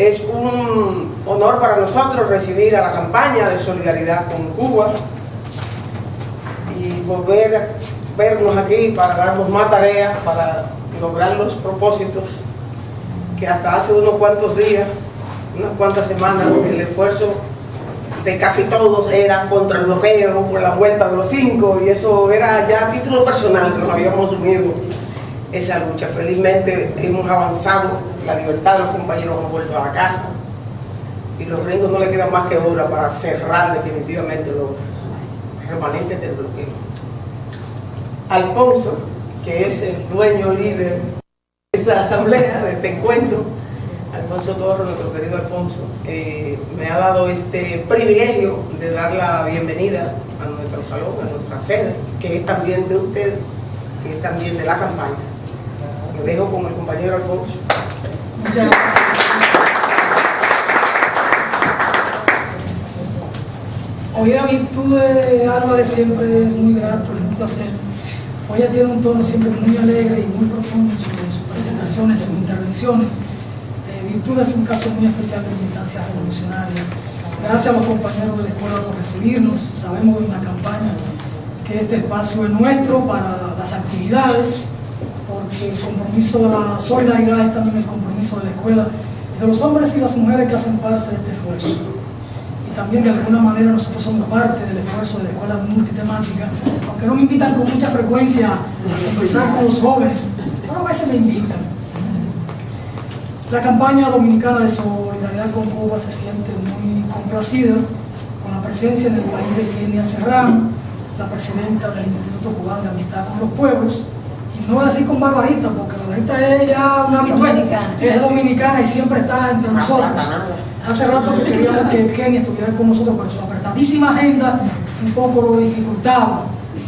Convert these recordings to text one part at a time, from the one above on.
Es un honor para nosotros recibir a la campaña de solidaridad con Cuba y volver a vernos aquí para darnos más tareas, para lograr los propósitos que hasta hace unos cuantos días, unas cuantas semanas, el esfuerzo de casi todos era contra el bloqueo, por la vuelta de los 5, y eso era ya a título personal que nos habíamos unido esa lucha. Felizmente hemos avanzado, la libertad de los compañeros han vuelto a la casa y los gringos no le quedan más que horas para cerrar definitivamente los remanentes del bloqueo. Alfonso, que es el dueño líder de esta asamblea, de este encuentro, Alfonso Torres, nuestro querido Alfonso, me ha dado este privilegio de dar la bienvenida a nuestro salón, a nuestra sede, que es también de ustedes, que es también de la campaña. Lo dejo con el compañero Alfonso. Muchas gracias. Oír a virtud de Álvarez siempre es muy grato, es un placer. Hoy ella tiene un tono siempre muy alegre y muy profundo en sus presentaciones, en sus intervenciones. Virtud es un caso muy especial de militancia revolucionaria. Gracias a los compañeros de la escuela por recibirnos. Sabemos en la campaña que este espacio es nuestro para las actividades, porque el compromiso de la solidaridad es también el compromiso de la escuela y de los hombres y las mujeres que hacen parte de este esfuerzo. Y también de alguna manera nosotros somos parte del esfuerzo de la escuela multitemática, aunque no me invitan con mucha frecuencia a conversar con los jóvenes, pero a veces me invitan. La campaña dominicana de solidaridad con Cuba se siente muy complacida con la presencia en el país de Kenia Serrano, la presidenta del Instituto Cubano de Amistad con los Pueblos, y no voy a decir con Barbarita, porque Barbarita es ya una habitual, es dominicana y siempre está entre nosotros. Hace rato que queríamos que Kenia estuviera con nosotros, pero su apretadísima agenda un poco lo dificultaba.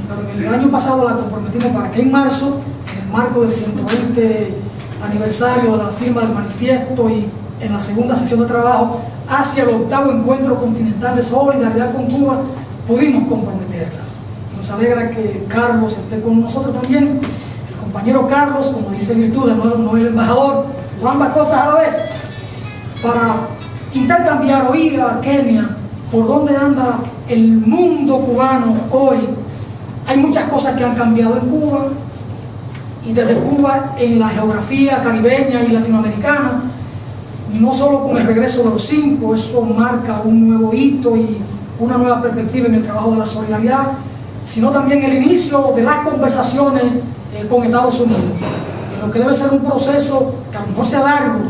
Pero en el año pasado la comprometimos para que en marzo, en el marco del 120 aniversario de la firma del manifiesto y en la segunda sesión de trabajo hacia el 8º encuentro continental de solidaridad con Cuba, pudimos comprometerla. Y nos alegra que Carlos esté con nosotros también, el compañero Carlos, como dice Virtud, no el embajador, o ambas cosas a la vez, para intercambiar, oír a Kenia por dónde anda el mundo cubano hoy. Hay muchas cosas que han cambiado en Cuba, y desde Cuba en la geografía caribeña y latinoamericana, no solo con el regreso de los 5, eso marca un nuevo hito y una nueva perspectiva en el trabajo de la solidaridad, sino también el inicio de las conversaciones con Estados Unidos, en lo que debe ser un proceso que a lo mejor sea largo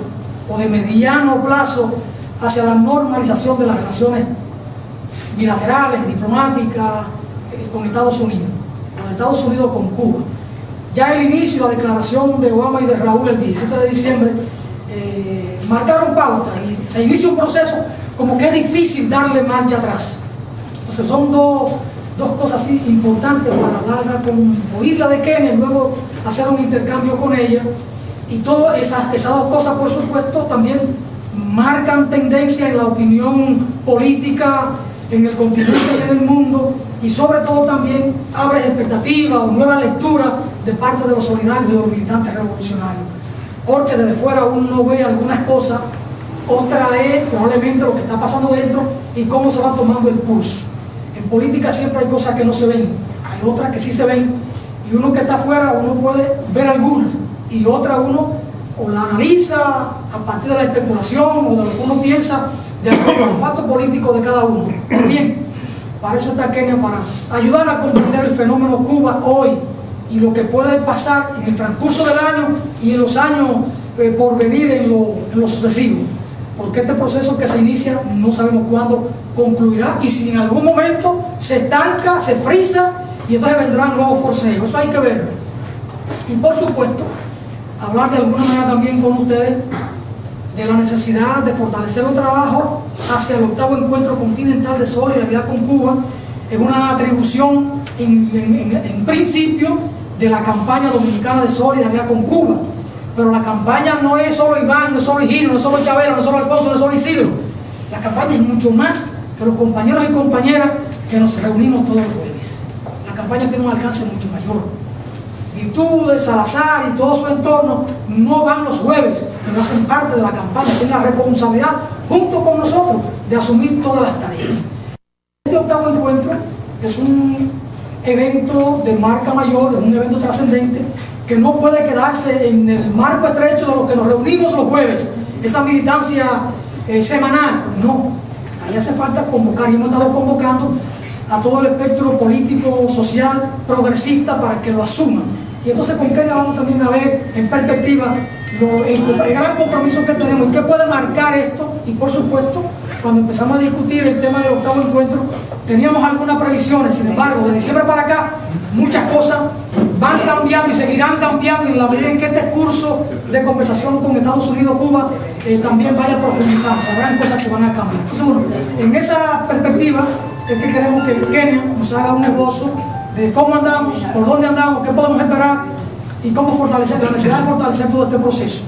o de mediano plazo hacia la normalización de las relaciones bilaterales, diplomáticas con Estados Unidos, o de Estados Unidos con Cuba. Ya el inicio, la declaración de Obama y de Raúl el 17 de diciembre marcaron pauta y se inicia un proceso como que es difícil darle marcha atrás. Entonces son dos cosas así importantes para darla con oírla de Kenia y luego hacer un intercambio con ella. Y todas esas dos cosas, por supuesto, también marcan tendencia en la opinión política en el continente y en el mundo, y sobre todo también abre expectativas o nueva lectura de parte de los solidarios y de los militantes revolucionarios, porque desde fuera uno ve algunas cosas, otra es probablemente lo que está pasando dentro y cómo se va tomando el pulso. En política siempre hay cosas que no se ven, hay otras que sí se ven, y uno que está afuera uno puede ver algunas y otras uno o la analiza a partir de la especulación o de lo que uno piensa del facto político de cada uno. También para eso está Kenia, para ayudar a comprender el fenómeno Cuba hoy y lo que puede pasar en el transcurso del año y en los años por venir en lo sucesivo. Porque este proceso que se inicia no sabemos cuándo concluirá y si en algún momento se estanca, se frisa y entonces vendrán nuevos forcejeos. Eso hay que verlo. Y por supuesto, hablar de alguna manera también con ustedes de la necesidad de fortalecer el trabajo hacia el 8º encuentro continental de solidaridad con Cuba. Es una atribución en principio de la campaña dominicana de solidaridad con Cuba, pero la campaña no es solo Iván, no es solo Higino, no es solo Chabela, no es solo Alfonso, no es solo Isidro. La campaña es mucho más que los compañeros y compañeras que nos reunimos todos los jueves. La campaña tiene un alcance mucho mayor. Juventudes, Salazar y todo su entorno no van los jueves, pero hacen parte de la campaña, tienen la responsabilidad junto con nosotros de asumir todas las tareas. Este octavo encuentro es un evento de marca mayor, es un evento trascendente que no puede quedarse en el marco estrecho de lo que nos reunimos los jueves, esa militancia semanal, no. Ahí hace falta convocar, y hemos estado convocando a todo el espectro político, social, progresista para que lo asuman. Y entonces con Kenia vamos también a ver en perspectiva el gran compromiso que tenemos y qué puede marcar esto. Y por supuesto, cuando empezamos a discutir el tema del octavo encuentro, teníamos algunas previsiones, sin embargo, de diciembre para acá, muchas cosas van cambiando y seguirán cambiando en la medida en que este curso de conversación con Estados Unidos, Cuba, también vaya profundizando, habrán cosas que van a cambiar. Entonces, bueno, en esa perspectiva es que queremos que Kenia nos haga un esbozo de cómo andamos, por dónde andamos, qué podemos esperar y cómo fortalecer, la necesidad de fortalecer todo este proceso.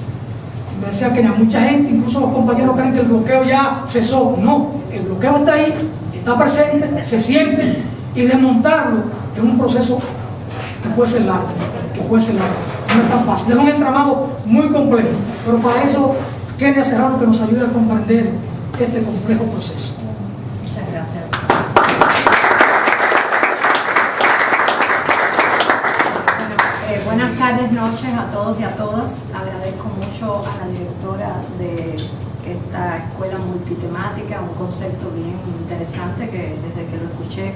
Me decía Kenia, mucha gente, incluso los compañeros creen que el bloqueo ya cesó. No, el bloqueo está ahí, está presente, se siente, y desmontarlo es un proceso que puede ser largo, no es tan fácil, es un entramado muy complejo, pero para eso Kenia Serrano que nos ayude a comprender este complejo proceso. Muchas gracias. Buenas tardes, noches a todos y a todas. Agradezco mucho a la directora de esta escuela multitemática, un concepto bien interesante que desde que lo escuché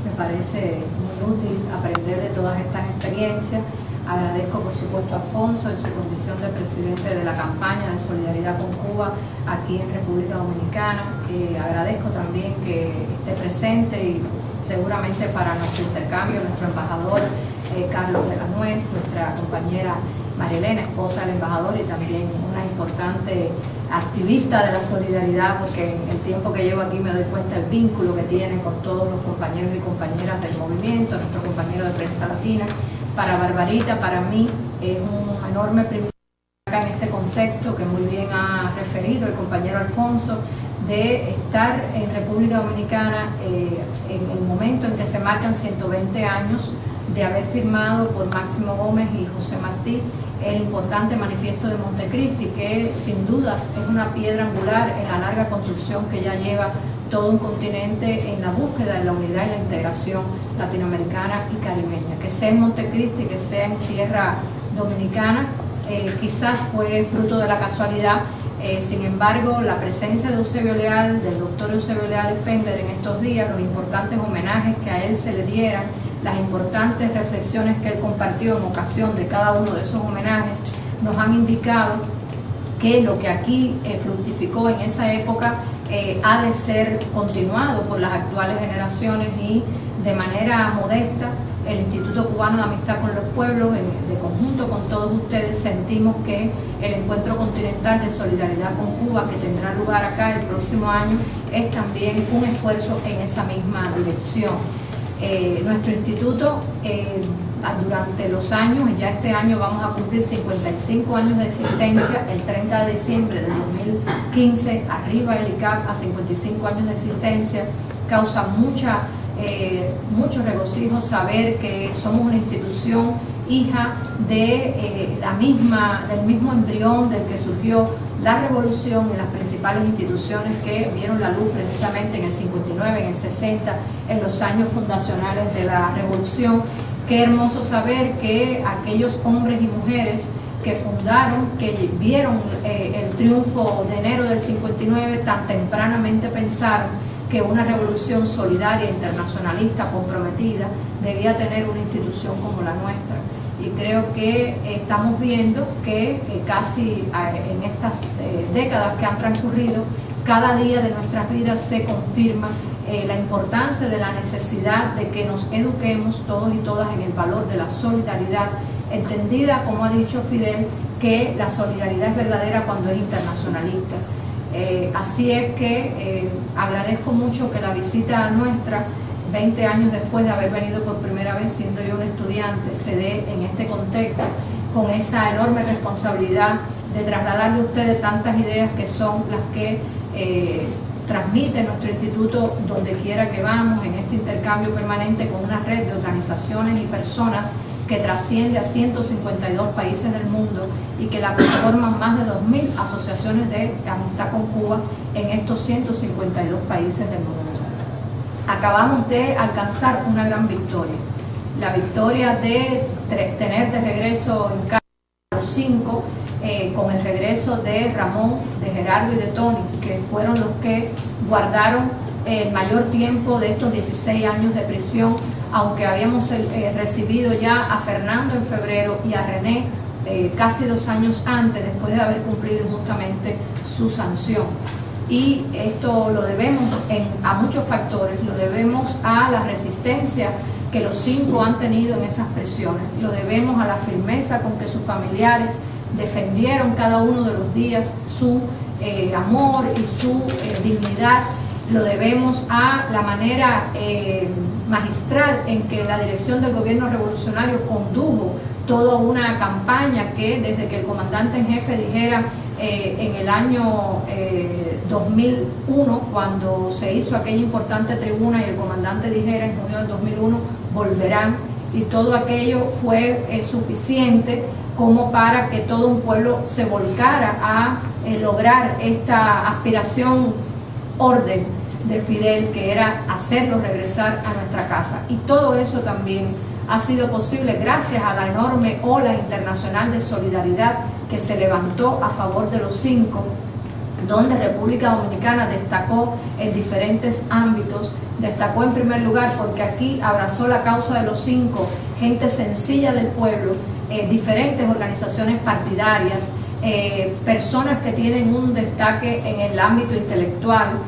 me parece muy útil aprender de todas estas experiencias. Agradezco por supuesto a Alfonso en su condición de presidente de la campaña de solidaridad con Cuba aquí en República Dominicana. Agradezco también que esté presente y seguramente para nuestro intercambio, nuestro embajador Carlos de la Nuez, nuestra compañera Marilena, esposa del embajador y también una importante activista de la solidaridad, porque en el tiempo que llevo aquí me doy cuenta del vínculo que tiene con todos los compañeros y compañeras del movimiento, nuestro compañero de Prensa Latina. Para Barbarita, para mí, es un enorme privilegio en este contexto que muy bien ha referido el compañero Alfonso, de estar en República Dominicana en el momento en que se marcan 120 años de haber firmado por Máximo Gómez y José Martí el importante manifiesto de Montecristi, que sin dudas es una piedra angular en la larga construcción que ya lleva todo un continente en la búsqueda de la unidad y la integración latinoamericana y caribeña. Que sea en Montecristi, que sea en tierra dominicana, quizás fue fruto de la casualidad. Sin embargo, la presencia de Eusebio Leal, del doctor Eusebio Leal Pender en estos días, los importantes homenajes que a él se le dieran, las importantes reflexiones que él compartió en ocasión de cada uno de esos homenajes, nos han indicado que lo que aquí fructificó en esa época ha de ser continuado por las actuales generaciones, y de manera modesta el Instituto Cubano de Amistad con los Pueblos, de conjunto con todos ustedes, sentimos que el Encuentro Continental de Solidaridad con Cuba, que tendrá lugar acá el próximo año, es también un esfuerzo en esa misma dirección. Nuestro instituto, durante los años, ya este año vamos a cumplir 55 años de existencia, el 30 de diciembre del 2015, arriba el ICAP a 55 años de existencia, causa mucho regocijo saber que somos una institución hija de del mismo embrión del que surgió la revolución, en las principales instituciones que vieron la luz precisamente en el 59, en el 60, en los años fundacionales de la revolución. Qué hermoso saber que aquellos hombres y mujeres que fundaron, que vieron el triunfo de enero del 59, tan tempranamente pensaron que una revolución solidaria, internacionalista, comprometida, debía tener una institución como la nuestra. Y creo que estamos viendo que casi en estas décadas que han transcurrido, cada día de nuestras vidas se confirma la importancia de la necesidad de que nos eduquemos todos y todas en el valor de la solidaridad, entendida, como ha dicho Fidel, que la solidaridad es verdadera cuando es internacionalista. Así es que agradezco mucho que la visita nuestra, 20 años después de haber venido por primera vez siendo yo un estudiante, se dé en este contexto, con esa enorme responsabilidad de trasladarle a ustedes tantas ideas que son las que transmite nuestro instituto donde quiera que vamos, en este intercambio permanente con una red de organizaciones y personas que trasciende a 152 países del mundo y que la conforman más de 2.000 asociaciones de amistad con Cuba en estos 152 países del mundo. Acabamos de alcanzar una gran victoria, la victoria de tener de regreso en casa a los 5, con el regreso de Ramón, de Gerardo y de Tony, que fueron los que guardaron el mayor tiempo de estos 16 años de prisión, aunque habíamos recibido ya a Fernando en febrero y a René casi 2 años antes, después de haber cumplido injustamente su sanción. Y esto lo debemos a muchos factores, lo debemos a la resistencia que los 5 han tenido en esas prisiones, lo debemos a la firmeza con que sus familiares defendieron cada uno de los días su amor y su dignidad, lo debemos a la manera magistral en que la dirección del gobierno revolucionario condujo toda una campaña que desde que el comandante en jefe dijera en el año 2001, cuando se hizo aquella importante tribuna y el comandante dijera en junio del 2001 volverán, y todo aquello fue suficiente como para que todo un pueblo se volcara a lograr esta aspiración orden de Fidel, que era hacerlo regresar a nuestra casa. Y todo eso también ha sido posible gracias a la enorme ola internacional de solidaridad que se levantó a favor de los 5, donde República Dominicana destacó en diferentes ámbitos. Destacó en primer lugar porque aquí abrazó la causa de los 5, gente sencilla del pueblo, diferentes organizaciones partidarias, personas que tienen un destaque en el ámbito intelectual.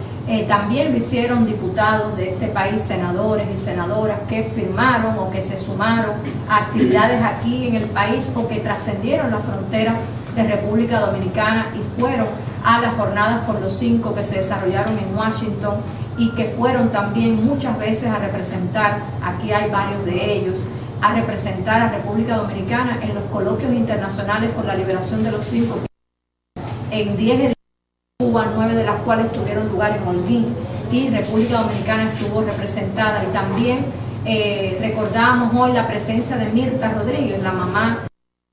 También lo hicieron diputados de este país, senadores y senadoras que firmaron o que se sumaron a actividades aquí en el país o que trascendieron la frontera de República Dominicana y fueron a las jornadas por los 5 que se desarrollaron en Washington y que fueron también muchas veces a representar, aquí hay varios de ellos, a representar a República Dominicana en los coloquios internacionales por la liberación de los 5 en 10 ediciones. Cuba, 9 de las cuales tuvieron lugar en Holguín, y República Dominicana estuvo representada. Y también recordamos hoy la presencia de Mirta Rodríguez, la mamá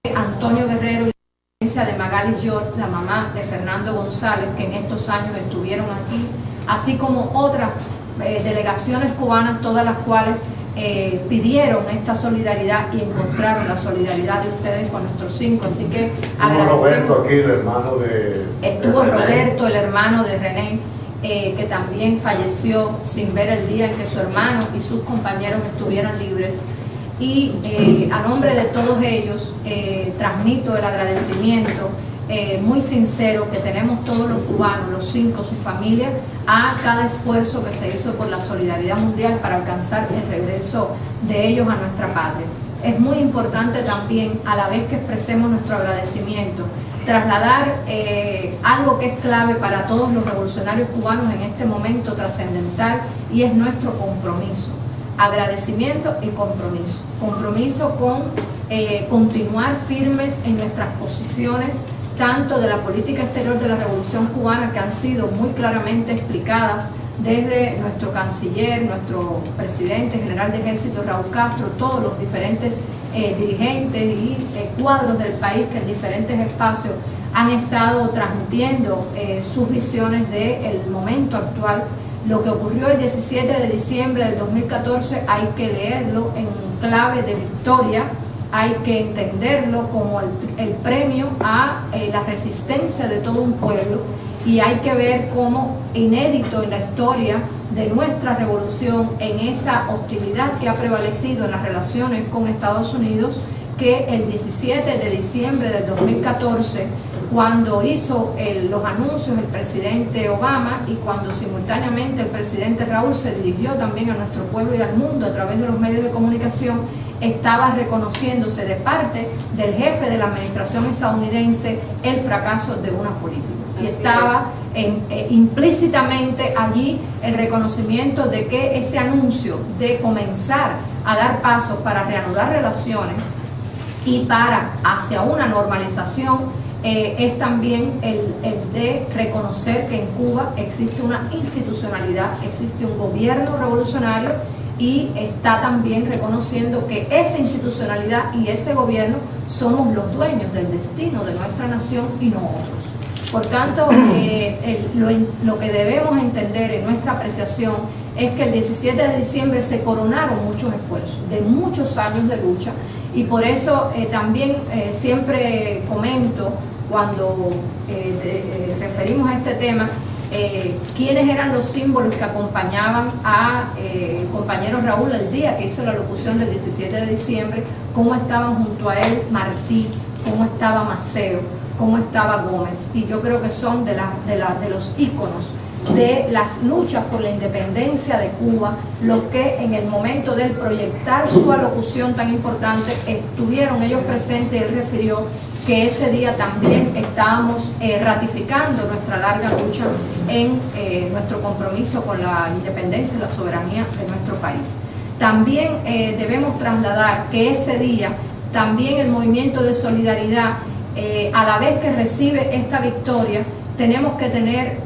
de Antonio Guerrero, y la presencia de Magali York, la mamá de Fernando González, que en estos años estuvieron aquí, así como otras delegaciones cubanas, todas las cuales pidieron esta solidaridad y encontraron la solidaridad de ustedes con nuestros 5, así que agradecemos. Roberto aquí, el hermano estuvo de Roberto, el hermano de René, que también falleció sin ver el día en que su hermano y sus compañeros estuvieron libres. Y a nombre de todos ellos transmito el agradecimiento muy sincero que tenemos todos los cubanos, los 5, sus familias, a cada esfuerzo que se hizo por la solidaridad mundial para alcanzar el regreso de ellos a nuestra patria. Es muy importante también, a la vez que expresemos nuestro agradecimiento, trasladar algo que es clave para todos los revolucionarios cubanos en este momento trascendental, y es nuestro compromiso. Agradecimiento y compromiso. Compromiso con continuar firmes en nuestras posiciones, tanto de la política exterior de la Revolución Cubana, que han sido muy claramente explicadas desde nuestro canciller, nuestro presidente general de ejército Raúl Castro, todos los diferentes dirigentes y cuadros del país que en diferentes espacios han estado transmitiendo sus visiones del momento actual. Lo que ocurrió el 17 de diciembre del 2014 hay que leerlo en clave de victoria, hay que entenderlo como el premio a la resistencia de todo un pueblo, y hay que ver como inédito en la historia de nuestra revolución, en esa hostilidad que ha prevalecido en las relaciones con Estados Unidos, que el 17 de diciembre del 2014, cuando hizo los anuncios el presidente Obama y cuando simultáneamente el presidente Raúl se dirigió también a nuestro pueblo y al mundo a través de los medios de comunicación, estaba reconociéndose de parte del jefe de la administración estadounidense el fracaso de una política. Y estaba implícitamente allí el reconocimiento de que este anuncio de comenzar a dar pasos para reanudar relaciones y para hacia una normalización es también el de reconocer que en Cuba existe una institucionalidad, existe un gobierno revolucionario y está también reconociendo que esa institucionalidad y ese gobierno somos los dueños del destino de nuestra nación y no otros. Por tanto, lo que debemos entender en nuestra apreciación es que el 17 de diciembre se coronaron muchos esfuerzos de muchos años de lucha, y por eso también siempre comento cuando referimos a este tema quiénes eran los símbolos que acompañaban a el compañero Raúl el día que hizo la locución del 17 de diciembre, cómo estaban junto a él Martí, cómo estaba Maceo, cómo estaba Gómez, y yo creo que son de los íconos de las luchas por la independencia de Cuba, los que en el momento de proyectar su alocución tan importante estuvieron ellos presentes, y él refirió que ese día también estábamos ratificando nuestra larga lucha en nuestro compromiso con la independencia y la soberanía de nuestro país. También debemos trasladar que ese día también el movimiento de solidaridad, a la vez que recibe esta victoria, tenemos que tener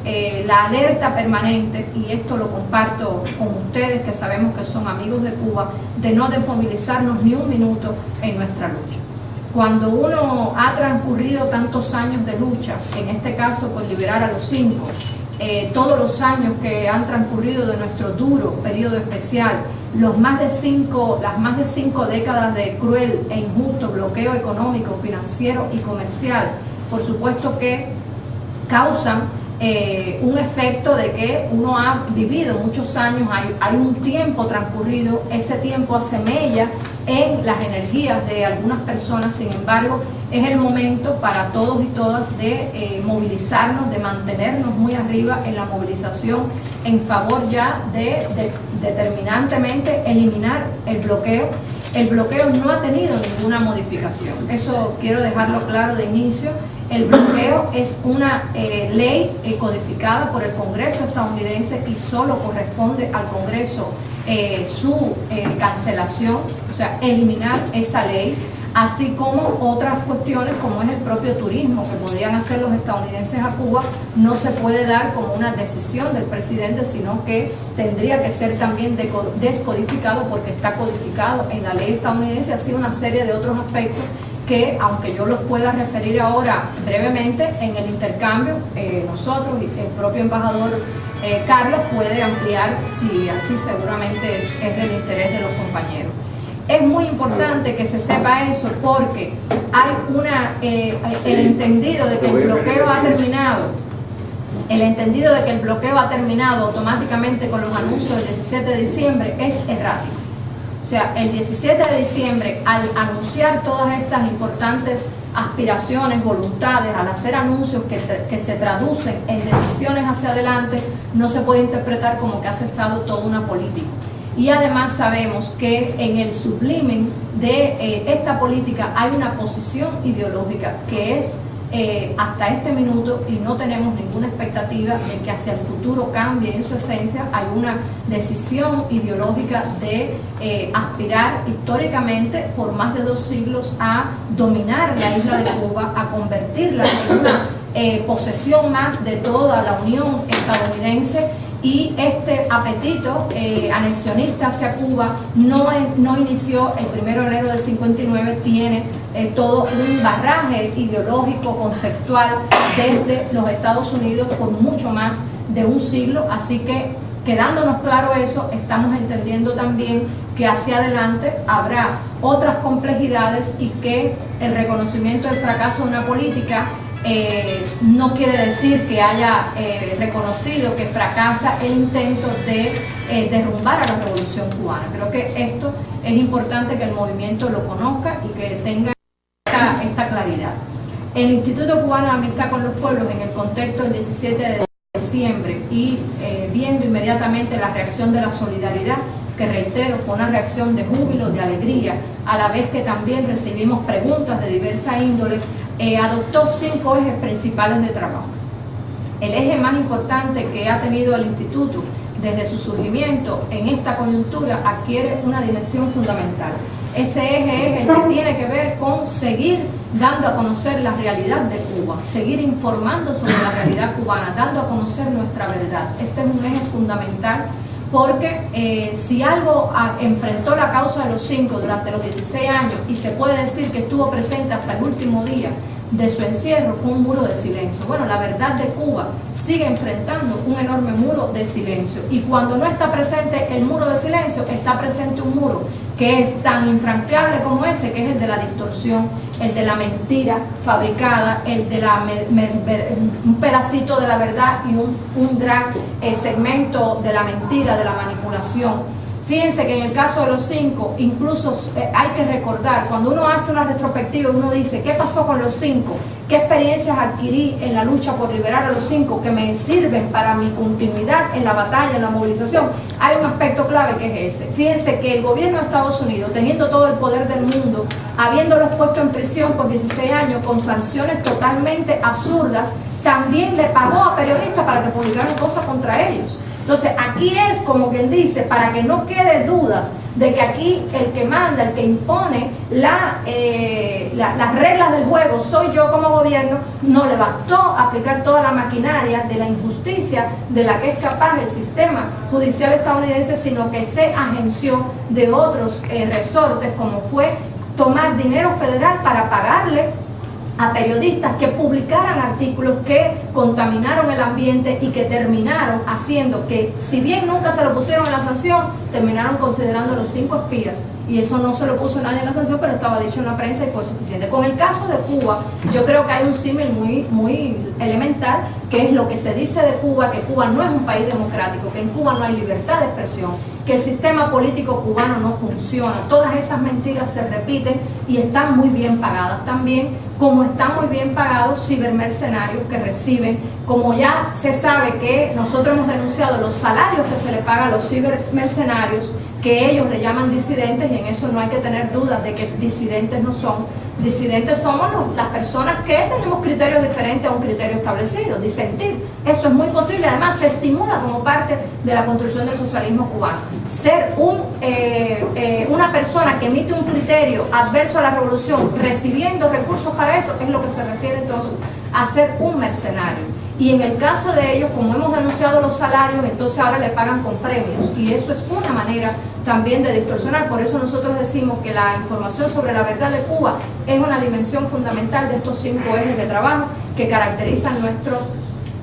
la alerta permanente, y esto lo comparto con ustedes que sabemos que son amigos de Cuba, de no desmovilizarnos ni un minuto en nuestra lucha. Cuando uno ha transcurrido tantos años de lucha, en este caso por liberar a los 5, todos los años que han transcurrido de nuestro duro periodo especial, las más de 5 décadas de cruel e injusto bloqueo económico, financiero y comercial, por supuesto que causan un efecto de que uno ha vivido muchos años, hay un tiempo transcurrido, ese tiempo hace mella en las energías de algunas personas. Sin embargo, es el momento para todos y todas de movilizarnos, de mantenernos muy arriba en la movilización en favor ya de determinantemente eliminar el bloqueo. El bloqueo no ha tenido ninguna modificación, eso quiero dejarlo claro de inicio. El bloqueo es una ley codificada por el Congreso estadounidense y solo corresponde al Congreso su cancelación, o sea, eliminar esa ley, así como otras cuestiones como es el propio turismo que podrían hacer los estadounidenses a Cuba. No se puede dar como una decisión del presidente, sino que tendría que ser también descodificado, porque está codificado en la ley estadounidense, así una serie de otros aspectos que, aunque yo los pueda referir ahora brevemente, en el intercambio nosotros y el propio embajador Carlos puede ampliar, si así seguramente es del interés de los compañeros. Es muy importante que se sepa eso, porque hay el entendido de que el bloqueo ha terminado. El entendido de que el bloqueo ha terminado automáticamente con los anuncios del 17 de diciembre es errático. O sea, el 17 de diciembre, al anunciar todas estas importantes aspiraciones, voluntades, al hacer anuncios que se traducen en decisiones hacia adelante, no se puede interpretar como que ha cesado toda una política. Y además sabemos que en el sublimen de esta política hay una posición ideológica que es hasta este minuto, y no tenemos ninguna expectativa de que hacia el futuro cambie en su esencia. Hay una decisión ideológica de aspirar históricamente por más de 2 siglos a dominar la isla de Cuba, a convertirla en una posesión más de toda la Unión estadounidense. Y este apetito anexionista hacia Cuba no inició el 1 de enero del 59, tiene todo un barraje ideológico, conceptual, desde los Estados Unidos por mucho más de 1 siglo. Así que, quedándonos claro eso, estamos entendiendo también que hacia adelante habrá otras complejidades, y que el reconocimiento del fracaso de una política no quiere decir que haya reconocido que fracasa el intento de derrumbar a la revolución cubana. Creo que esto es importante que el movimiento lo conozca y que tenga esta claridad. El Instituto Cubano de Amistad con los Pueblos, en el contexto del 17 de diciembre y viendo inmediatamente la reacción de la solidaridad, que reitero, fue una reacción de júbilo, de alegría, a la vez que también recibimos preguntas de diversa índole, adoptó 5 ejes principales de trabajo. El eje más importante que ha tenido el Instituto desde su surgimiento en esta coyuntura adquiere una dimensión fundamental. Ese eje es el que tiene que ver con seguir dando a conocer la realidad de Cuba, seguir informando sobre la realidad cubana, dando a conocer nuestra verdad. Este es un eje fundamental, porque si algo enfrentó la causa de los 5 durante los 16 años y se puede decir que estuvo presente hasta el último día de su encierro, fue un muro de silencio. Bueno, la verdad de Cuba sigue enfrentando un enorme muro de silencio, y cuando no está presente el muro de silencio, está presente un muro que es tan infranqueable como ese, que es el de la distorsión, el de la mentira fabricada, el de un pedacito de la verdad y un gran segmento de la mentira, de la manipulación. Fíjense que en el caso de los 5, incluso hay que recordar, cuando uno hace una retrospectiva, uno dice, ¿qué pasó con los 5? ¿Qué experiencias adquirí en la lucha por liberar a los 5 que me sirven para mi continuidad en la batalla, en la movilización? Hay un aspecto clave que es ese. Fíjense que el gobierno de Estados Unidos, teniendo todo el poder del mundo, habiéndolos puesto en prisión por 16 años con sanciones totalmente absurdas, también le pagó a periodistas para que publicaran cosas contra ellos. Entonces aquí es como quien dice, para que no quede dudas de que aquí el que manda, el que impone las reglas del juego soy yo como gobierno, no le bastó aplicar toda la maquinaria de la injusticia de la que es capaz el sistema judicial estadounidense, sino que se agenció de otros resortes, como fue tomar dinero federal para pagarle a periodistas que publicaran artículos que contaminaron el ambiente y que terminaron haciendo que, si bien nunca se lo pusieron en la sanción, terminaron considerando a los 5 espías, y eso no se lo puso nadie en la sanción, pero estaba dicho en la prensa y fue suficiente. Con el caso de Cuba, yo creo que hay un símil muy elemental, que es lo que se dice de Cuba, que Cuba no es un país democrático, que en Cuba no hay libertad de expresión, que el sistema político cubano no funciona. Todas esas mentiras se repiten y están muy bien pagadas también, como están muy bien pagados cibermercenarios que reciben, como ya se sabe que nosotros hemos denunciado los salarios que se le pagan a los cibermercenarios, que ellos le llaman disidentes, y en eso no hay que tener dudas de que disidentes no son. Disidentes somos las personas que tenemos criterios diferentes a un criterio establecido, disentir. Eso es muy posible, además se estimula como parte de la construcción del socialismo cubano. Ser una persona que emite un criterio adverso a la revolución, recibiendo recursos para eso, es lo que se refiere entonces a ser un mercenario. Y en el caso de ellos, como hemos denunciado los salarios, entonces ahora le pagan con premios, y eso es una manera también de distorsionar. Por eso nosotros decimos que la información sobre la verdad de Cuba es una dimensión fundamental de estos 5 ejes de trabajo que caracterizan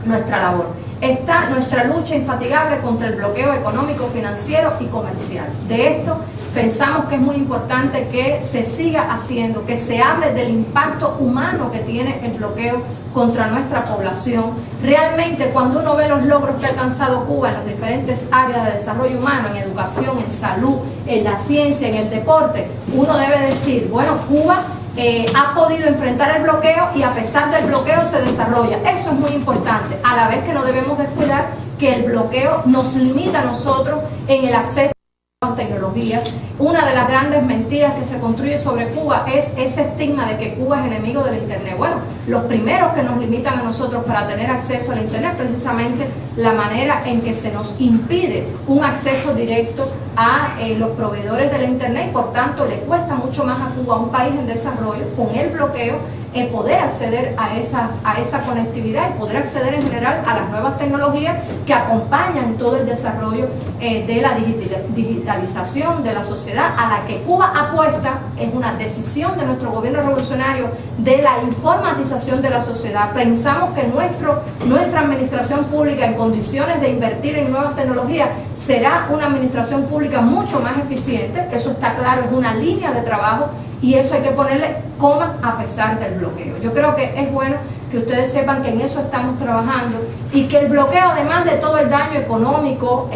nuestra labor. Está nuestra lucha infatigable contra el bloqueo económico, financiero y comercial. De esto pensamos que es muy importante que se siga haciendo, que se hable del impacto humano que tiene el bloqueo contra nuestra población. Realmente, cuando uno ve los logros que ha alcanzado Cuba en las diferentes áreas de desarrollo humano, en educación, en salud, en la ciencia, en el deporte, uno debe decir, bueno, Cuba ha podido enfrentar el bloqueo y a pesar del bloqueo se desarrolla. Eso es muy importante, a la vez que no debemos descuidar que el bloqueo nos limita a nosotros en el acceso a las tecnologías. Una de las grandes mentiras que se construye sobre Cuba es ese estigma de que Cuba es enemigo del Internet. Bueno, los primeros que nos limitan a nosotros para tener acceso al Internet es precisamente la manera en que se nos impide un acceso directo a los proveedores del Internet, y por tanto le cuesta mucho más a Cuba, un país en desarrollo, con el bloqueo, poder acceder a esa conectividad y poder acceder en general a las nuevas tecnologías que acompañan todo el desarrollo de la digitalización de la sociedad, a la que Cuba apuesta. Es una decisión de nuestro gobierno revolucionario de la informatización de la sociedad. Pensamos que nuestra administración pública, en condiciones de invertir en nuevas tecnologías, será una administración pública mucho más eficiente. Eso está claro, es una línea de trabajo, y eso hay que ponerle coma a pesar del bloqueo. Yo creo que es bueno que ustedes sepan que en eso estamos trabajando, y que el bloqueo, además de todo el daño económico,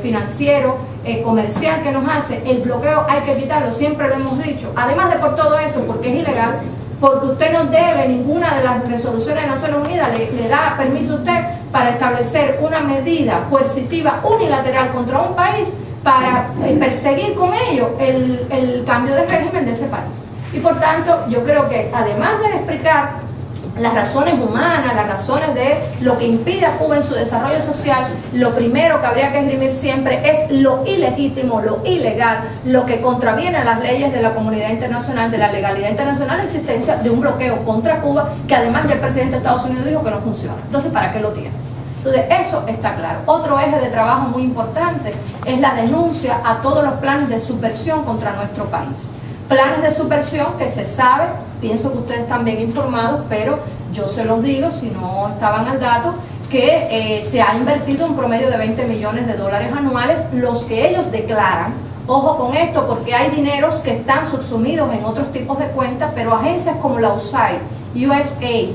financiero, comercial que nos hace, el bloqueo hay que quitarlo, siempre lo hemos dicho, además de por todo eso, porque es ilegal, porque usted no debe, ninguna de las resoluciones de Naciones Unidas le da permiso a usted para establecer una medida coercitiva unilateral contra un país para perseguir con ello el cambio de régimen de ese país. Y por tanto, yo creo que además de explicar las razones humanas, las razones de lo que impide a Cuba en su desarrollo social, lo primero que habría que esgrimir siempre es lo ilegítimo, lo ilegal, lo que contraviene a las leyes de la comunidad internacional, de la legalidad internacional, la existencia de un bloqueo contra Cuba, que además ya el presidente de Estados Unidos dijo que no funciona. Entonces, ¿para qué lo tienes? Entonces, eso está claro. Otro eje de trabajo muy importante es la denuncia a todos los planes de subversión contra nuestro país. Planes de subversión que se sabe, pienso que ustedes están bien informados, pero yo se los digo si no estaban al dato, que se ha invertido un promedio de 20 millones de dólares anuales, los que ellos declaran. Ojo con esto, porque hay dineros que están subsumidos en otros tipos de cuentas, pero agencias como la USAID,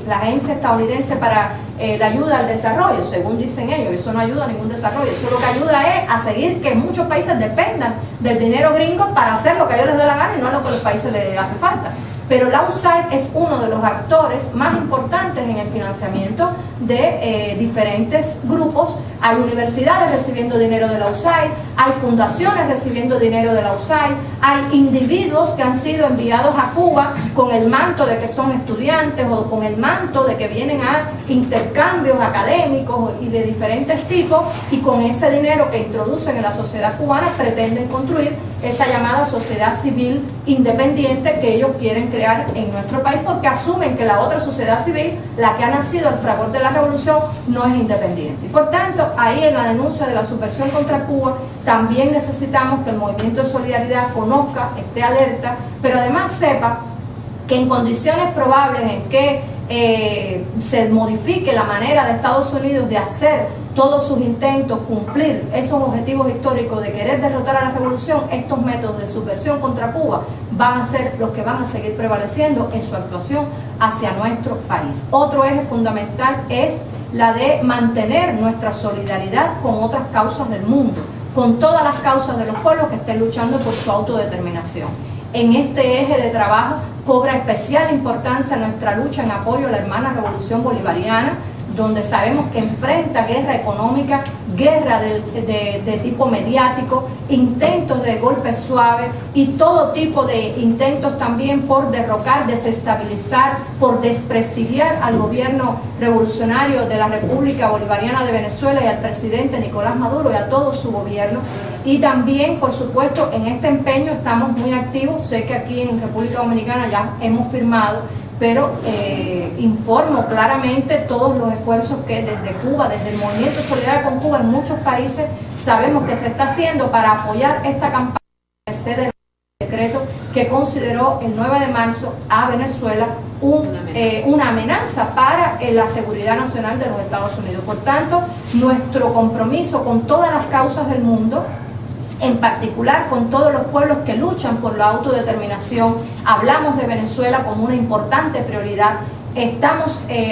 la Agencia Estadounidense para la Ayuda al Desarrollo, según dicen ellos, eso no ayuda a ningún desarrollo, eso lo que ayuda es a seguir que muchos países dependan del dinero gringo para hacer lo que a ellos les dé la gana y no lo que a los países les hace falta. Pero la USAID es uno de los actores más importantes en el financiamiento de diferentes grupos. Hay universidades recibiendo dinero de la USAID, hay fundaciones recibiendo dinero de la USAID, hay individuos que han sido enviados a Cuba con el manto de que son estudiantes o con el manto de que vienen a intercambios académicos y de diferentes tipos, y con ese dinero que introducen en la sociedad cubana pretenden construir esa llamada sociedad civil independiente que ellos quieren crear en nuestro país, porque asumen que la otra sociedad civil, la que ha nacido al fragor de la revolución, no es independiente. Y por tanto, ahí en la denuncia de la subversión contra Cuba, también necesitamos que el movimiento de solidaridad conozca, esté alerta, pero además sepa que en condiciones probables en que se modifique la manera de Estados Unidos de hacer todos sus intentos, cumplir esos objetivos históricos de querer derrotar a la revolución, estos métodos de subversión contra Cuba van a ser los que van a seguir prevaleciendo en su actuación hacia nuestro país. Otro eje fundamental es la de mantener nuestra solidaridad con otras causas del mundo, con todas las causas de los pueblos que estén luchando por su autodeterminación. En este eje de trabajo cobra especial importancia nuestra lucha en apoyo a la hermana revolución bolivariana, donde sabemos que enfrenta guerra económica, guerra de tipo mediático, intentos de golpes suaves y todo tipo de intentos también por derrocar, desestabilizar, por desprestigiar al gobierno revolucionario de la República Bolivariana de Venezuela y al presidente Nicolás Maduro y a todo su gobierno. Y también, por supuesto, en este empeño estamos muy activos. Sé que aquí en República Dominicana ya hemos firmado, pero informo claramente todos los esfuerzos que desde Cuba, desde el Movimiento Solidario con Cuba, en muchos países sabemos que se está haciendo para apoyar esta campaña de sede decreto que consideró el 9 de marzo a Venezuela una amenaza para la seguridad nacional de los Estados Unidos. Por tanto, nuestro compromiso con todas las causas del mundo, en particular con todos los pueblos que luchan por la autodeterminación. Hablamos de Venezuela como una importante prioridad.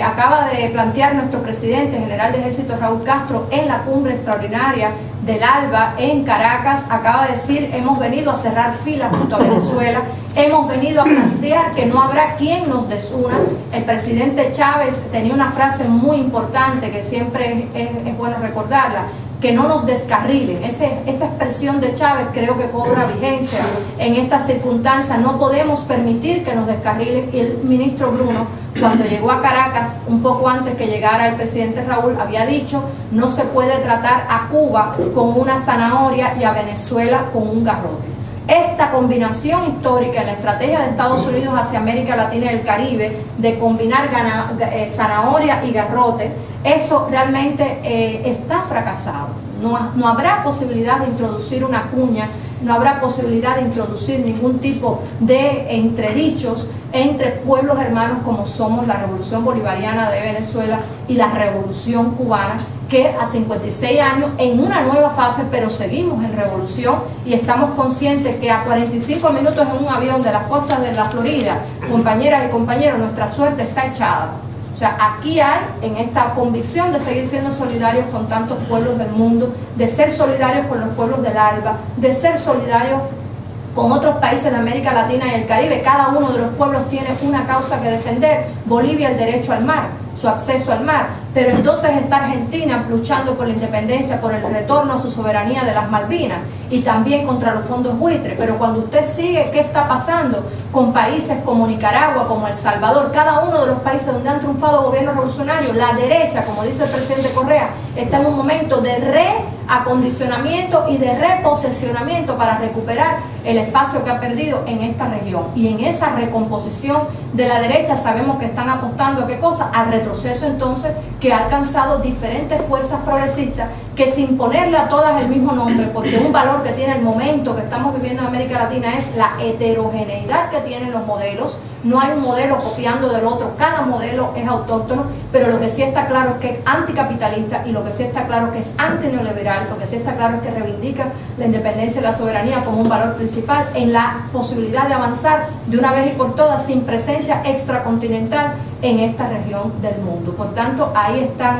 Acaba de plantear nuestro presidente general de ejército Raúl Castro en la cumbre extraordinaria del ALBA en Caracas, acaba de decir: hemos venido a cerrar filas junto a Venezuela, hemos venido a plantear que no habrá quien nos desuna. El presidente Chávez tenía una frase muy importante que siempre es bueno recordarla: que no nos descarrilen. Esa expresión de Chávez creo que cobra vigencia en estas circunstancias. No podemos permitir que nos descarrilen. Y el ministro Bruno, cuando llegó a Caracas, un poco antes que llegara el presidente Raúl, había dicho: no se puede tratar a Cuba con una zanahoria y a Venezuela con un garrote. Esta combinación histórica en la estrategia de Estados Unidos hacia América Latina y el Caribe, de combinar zanahoria y garrote, eso realmente está fracasado. No habrá posibilidad de introducir una cuña, no habrá posibilidad de introducir ningún tipo de entredichos entre pueblos hermanos como somos la Revolución Bolivariana de Venezuela y la Revolución Cubana, que a 56 años en una nueva fase, pero seguimos en revolución y estamos conscientes que a 45 minutos en un avión de las costas de la Florida, compañeras y compañeros, nuestra suerte está echada. O sea, aquí hay en esta convicción de seguir siendo solidarios con tantos pueblos del mundo, de ser solidarios con los pueblos del ALBA, de ser solidarios con otros países de América Latina y el Caribe. Cada uno de los pueblos tiene una causa que defender. Bolivia, el derecho al mar, su acceso al mar, pero entonces está Argentina luchando por la independencia, por el retorno a su soberanía de las Malvinas y también contra los fondos buitres. Pero cuando usted sigue qué está pasando con países como Nicaragua, como El Salvador, cada uno de los países donde han triunfado gobiernos revolucionarios, la derecha, como dice el presidente Correa, está en un momento de acondicionamiento y de reposesionamiento para recuperar el espacio que ha perdido en esta región. Y en esa recomposición de la derecha sabemos que están apostando a ¿qué cosa? Al retroceso entonces que ha alcanzado diferentes fuerzas progresistas que sin ponerle a todas el mismo nombre, porque un valor que tiene el momento que estamos viviendo en América Latina es la heterogeneidad que tienen los modelos. No hay un modelo copiando del otro, cada modelo es autóctono, pero lo que sí está claro es que es anticapitalista y lo que sí está claro es que es antineoliberal, lo que sí está claro es que reivindica la independencia y la soberanía como un valor principal en la posibilidad de avanzar de una vez y por todas sin presencia extracontinental en esta región del mundo. Por tanto, ahí está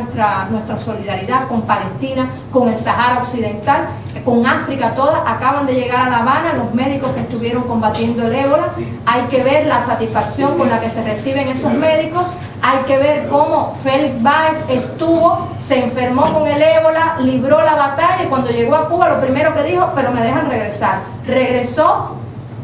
nuestra solidaridad con Palestina, con el Sahara Occidental, con África toda. Acaban de llegar a La Habana los médicos que estuvieron combatiendo el ébola. Hay que ver la satisfacción con la que se reciben esos médicos. Hay que ver cómo Félix Báez se enfermó con el ébola, libró la batalla y cuando llegó a Cuba lo primero que dijo, pero me dejan regresar. Regresó,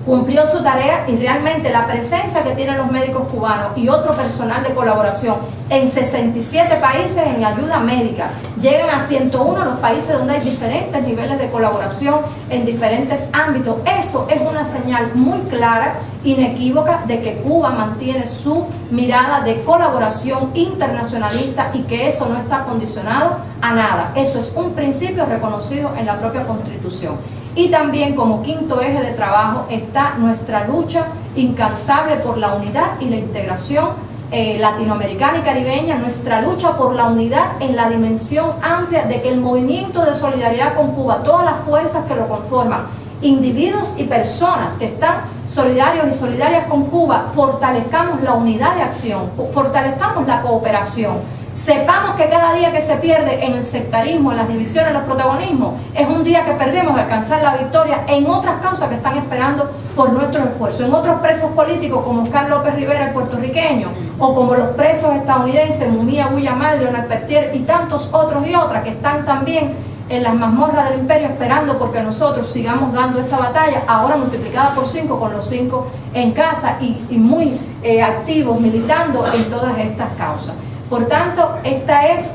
cumplió su tarea y realmente la presencia que tienen los médicos cubanos y otro personal de colaboración en 67 países en ayuda médica, llegan a 101 los países donde hay diferentes niveles de colaboración en diferentes ámbitos. Eso es una señal muy clara, inequívoca, de que Cuba mantiene su mirada de colaboración internacionalista y que eso no está condicionado a nada. Eso es un principio reconocido en la propia Constitución. Y también como quinto eje de trabajo está nuestra lucha incansable por la unidad y la integración latinoamericana y caribeña, nuestra lucha por la unidad en la dimensión amplia de que el movimiento de solidaridad con Cuba, todas las fuerzas que lo conforman, individuos y personas que están solidarios y solidarias con Cuba, fortalezcamos la unidad de acción, fortalezcamos la cooperación. Sepamos que cada día que se pierde en el sectarismo, en las divisiones, en los protagonismos, es un día que perdemos de alcanzar la victoria en otras causas que están esperando por nuestro esfuerzo, en otros presos políticos como Oscar López Rivera, el puertorriqueño, o como los presos estadounidenses, Mumia Abu-Jamal, Leonard Peltier y tantos otros y otras que están también en las mazmorras del imperio esperando porque nosotros sigamos dando esa batalla, ahora multiplicada por 5 con los 5 en casa y muy activos militando en todas estas causas. Por tanto, esta es,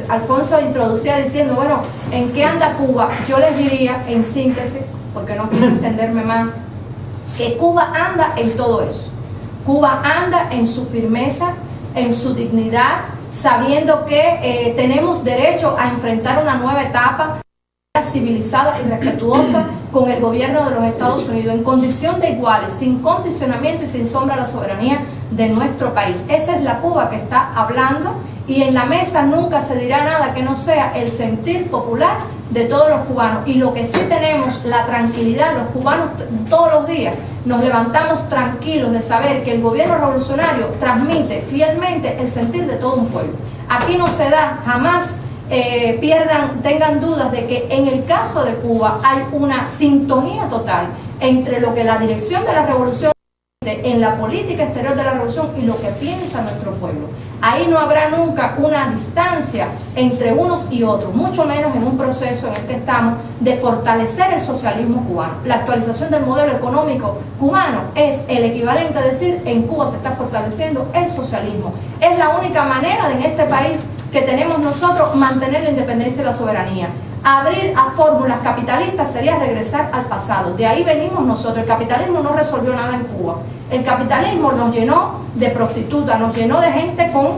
Alfonso introducía diciendo, bueno, ¿en qué anda Cuba? Yo les diría, en síntesis, porque no quiero extenderme más, que Cuba anda en todo eso. Cuba anda en su firmeza, en su dignidad, sabiendo que tenemos derecho a enfrentar una nueva etapa civilizada y respetuosa con el gobierno de los Estados Unidos, en condición de iguales, sin condicionamiento y sin sombra a la soberanía de nuestro país. Esa es la Cuba que está hablando y en la mesa nunca se dirá nada que no sea el sentir popular de todos los cubanos. Y lo que sí tenemos, la tranquilidad, los cubanos todos los días nos levantamos tranquilos de saber que el gobierno revolucionario transmite fielmente el sentir de todo un pueblo. Aquí no se da jamás tengan dudas de que en el caso de Cuba hay una sintonía total entre lo que la dirección de la revolución en la política exterior de la revolución y lo que piensa nuestro pueblo. Ahí no habrá nunca una distancia entre unos y otros, mucho menos en un proceso en el que estamos de fortalecer el socialismo cubano. La actualización del modelo económico cubano es el equivalente a decir en Cuba se está fortaleciendo el socialismo. Es la única manera de en este país que tenemos nosotros mantener la independencia y la soberanía. Abrir a fórmulas capitalistas sería regresar al pasado. De ahí venimos nosotros. El capitalismo no resolvió nada en Cuba. El capitalismo nos llenó de prostitutas, nos llenó de gente con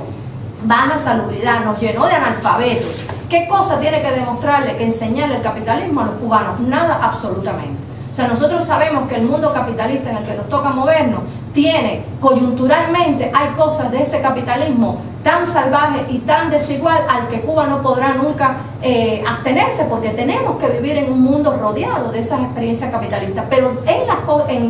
baja salubridad, nos llenó de analfabetos. ¿Qué cosa tiene que demostrarle, que enseñarle el capitalismo a los cubanos? Nada, absolutamente. O sea, nosotros sabemos que el mundo capitalista en el que nos toca movernos tiene, coyunturalmente, hay cosas de ese capitalismo tan salvaje y tan desigual al que Cuba no podrá nunca abstenerse, porque tenemos que vivir en un mundo rodeado de esas experiencias capitalistas. Pero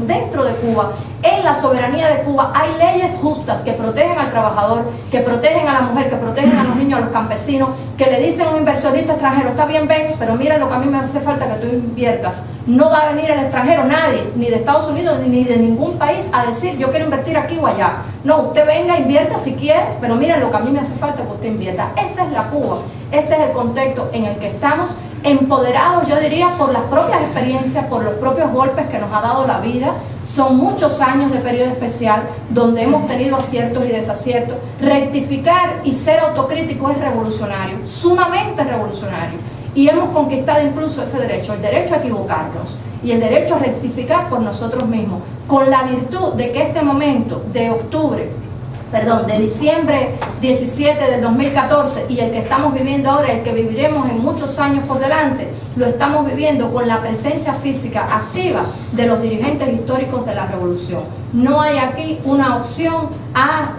dentro de Cuba, en la soberanía de Cuba, hay leyes justas que protegen al trabajador, que protegen a la mujer, que protegen a los niños, a los campesinos, que le dicen a un inversionista extranjero, está bien, ven, pero mira lo que a mí me hace falta que tú inviertas. No va a venir el extranjero, nadie, ni de Estados Unidos, ni de ningún país, a decir, yo quiero invertir aquí o allá. No, usted venga, invierta si quiere, pero miren lo que a mí me hace falta que usted invierta. Esa es la Cuba, ese es el contexto en el que estamos, empoderados, yo diría, por las propias experiencias, por los propios golpes que nos ha dado la vida. Son muchos años de periodo especial donde hemos tenido aciertos y desaciertos. Rectificar y ser autocrítico es revolucionario, sumamente revolucionario. y hemos conquistado incluso ese derecho, el derecho a equivocarnos y el derecho a rectificar por nosotros mismos, con la virtud de que este momento de de diciembre 17 del 2014 y el que estamos viviendo ahora, el que viviremos en muchos años por delante, lo estamos viviendo con la presencia física activa de los dirigentes históricos de la revolución. No hay aquí una opción a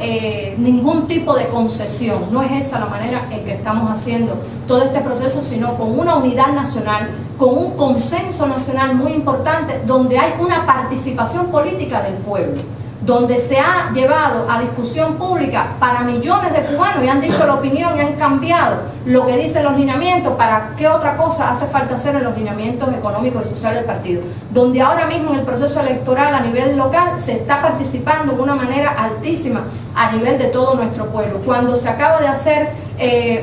ningún tipo de concesión, no es esa la manera en que estamos haciendo todo este proceso, sino con una unidad nacional, con un consenso nacional muy importante, donde hay una participación política del pueblo, donde se ha llevado a discusión pública para millones de cubanos y han dicho la opinión y han cambiado lo que dicen los lineamientos, para qué otra cosa hace falta hacer en los lineamientos económicos y sociales del partido, donde ahora mismo en el proceso electoral a nivel local se está participando de una manera altísima a nivel de todo nuestro pueblo. Cuando se acaba de hacer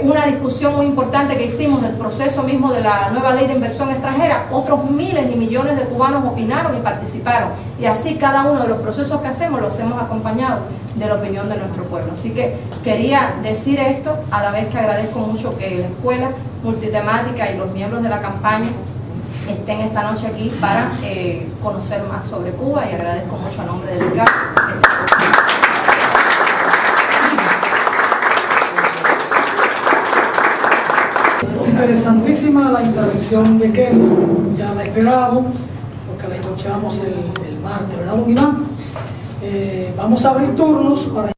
una discusión muy importante que hicimos del proceso mismo de la nueva ley de inversión extranjera, otros miles y millones de cubanos opinaron y participaron, y así cada uno de los procesos que hacemos lo hacemos acompañado de la opinión de nuestro pueblo. Así que quería decir esto, a la vez que agradezco mucho que la escuela multitemática y los miembros de la campaña estén esta noche aquí para conocer más sobre Cuba, y agradezco mucho a nombre de Ricardo. Interesantísima la intervención de Kenny, ya la esperábamos porque la escuchamos el martes, ¿verdad, don Iván? Vamos a abrir turnos para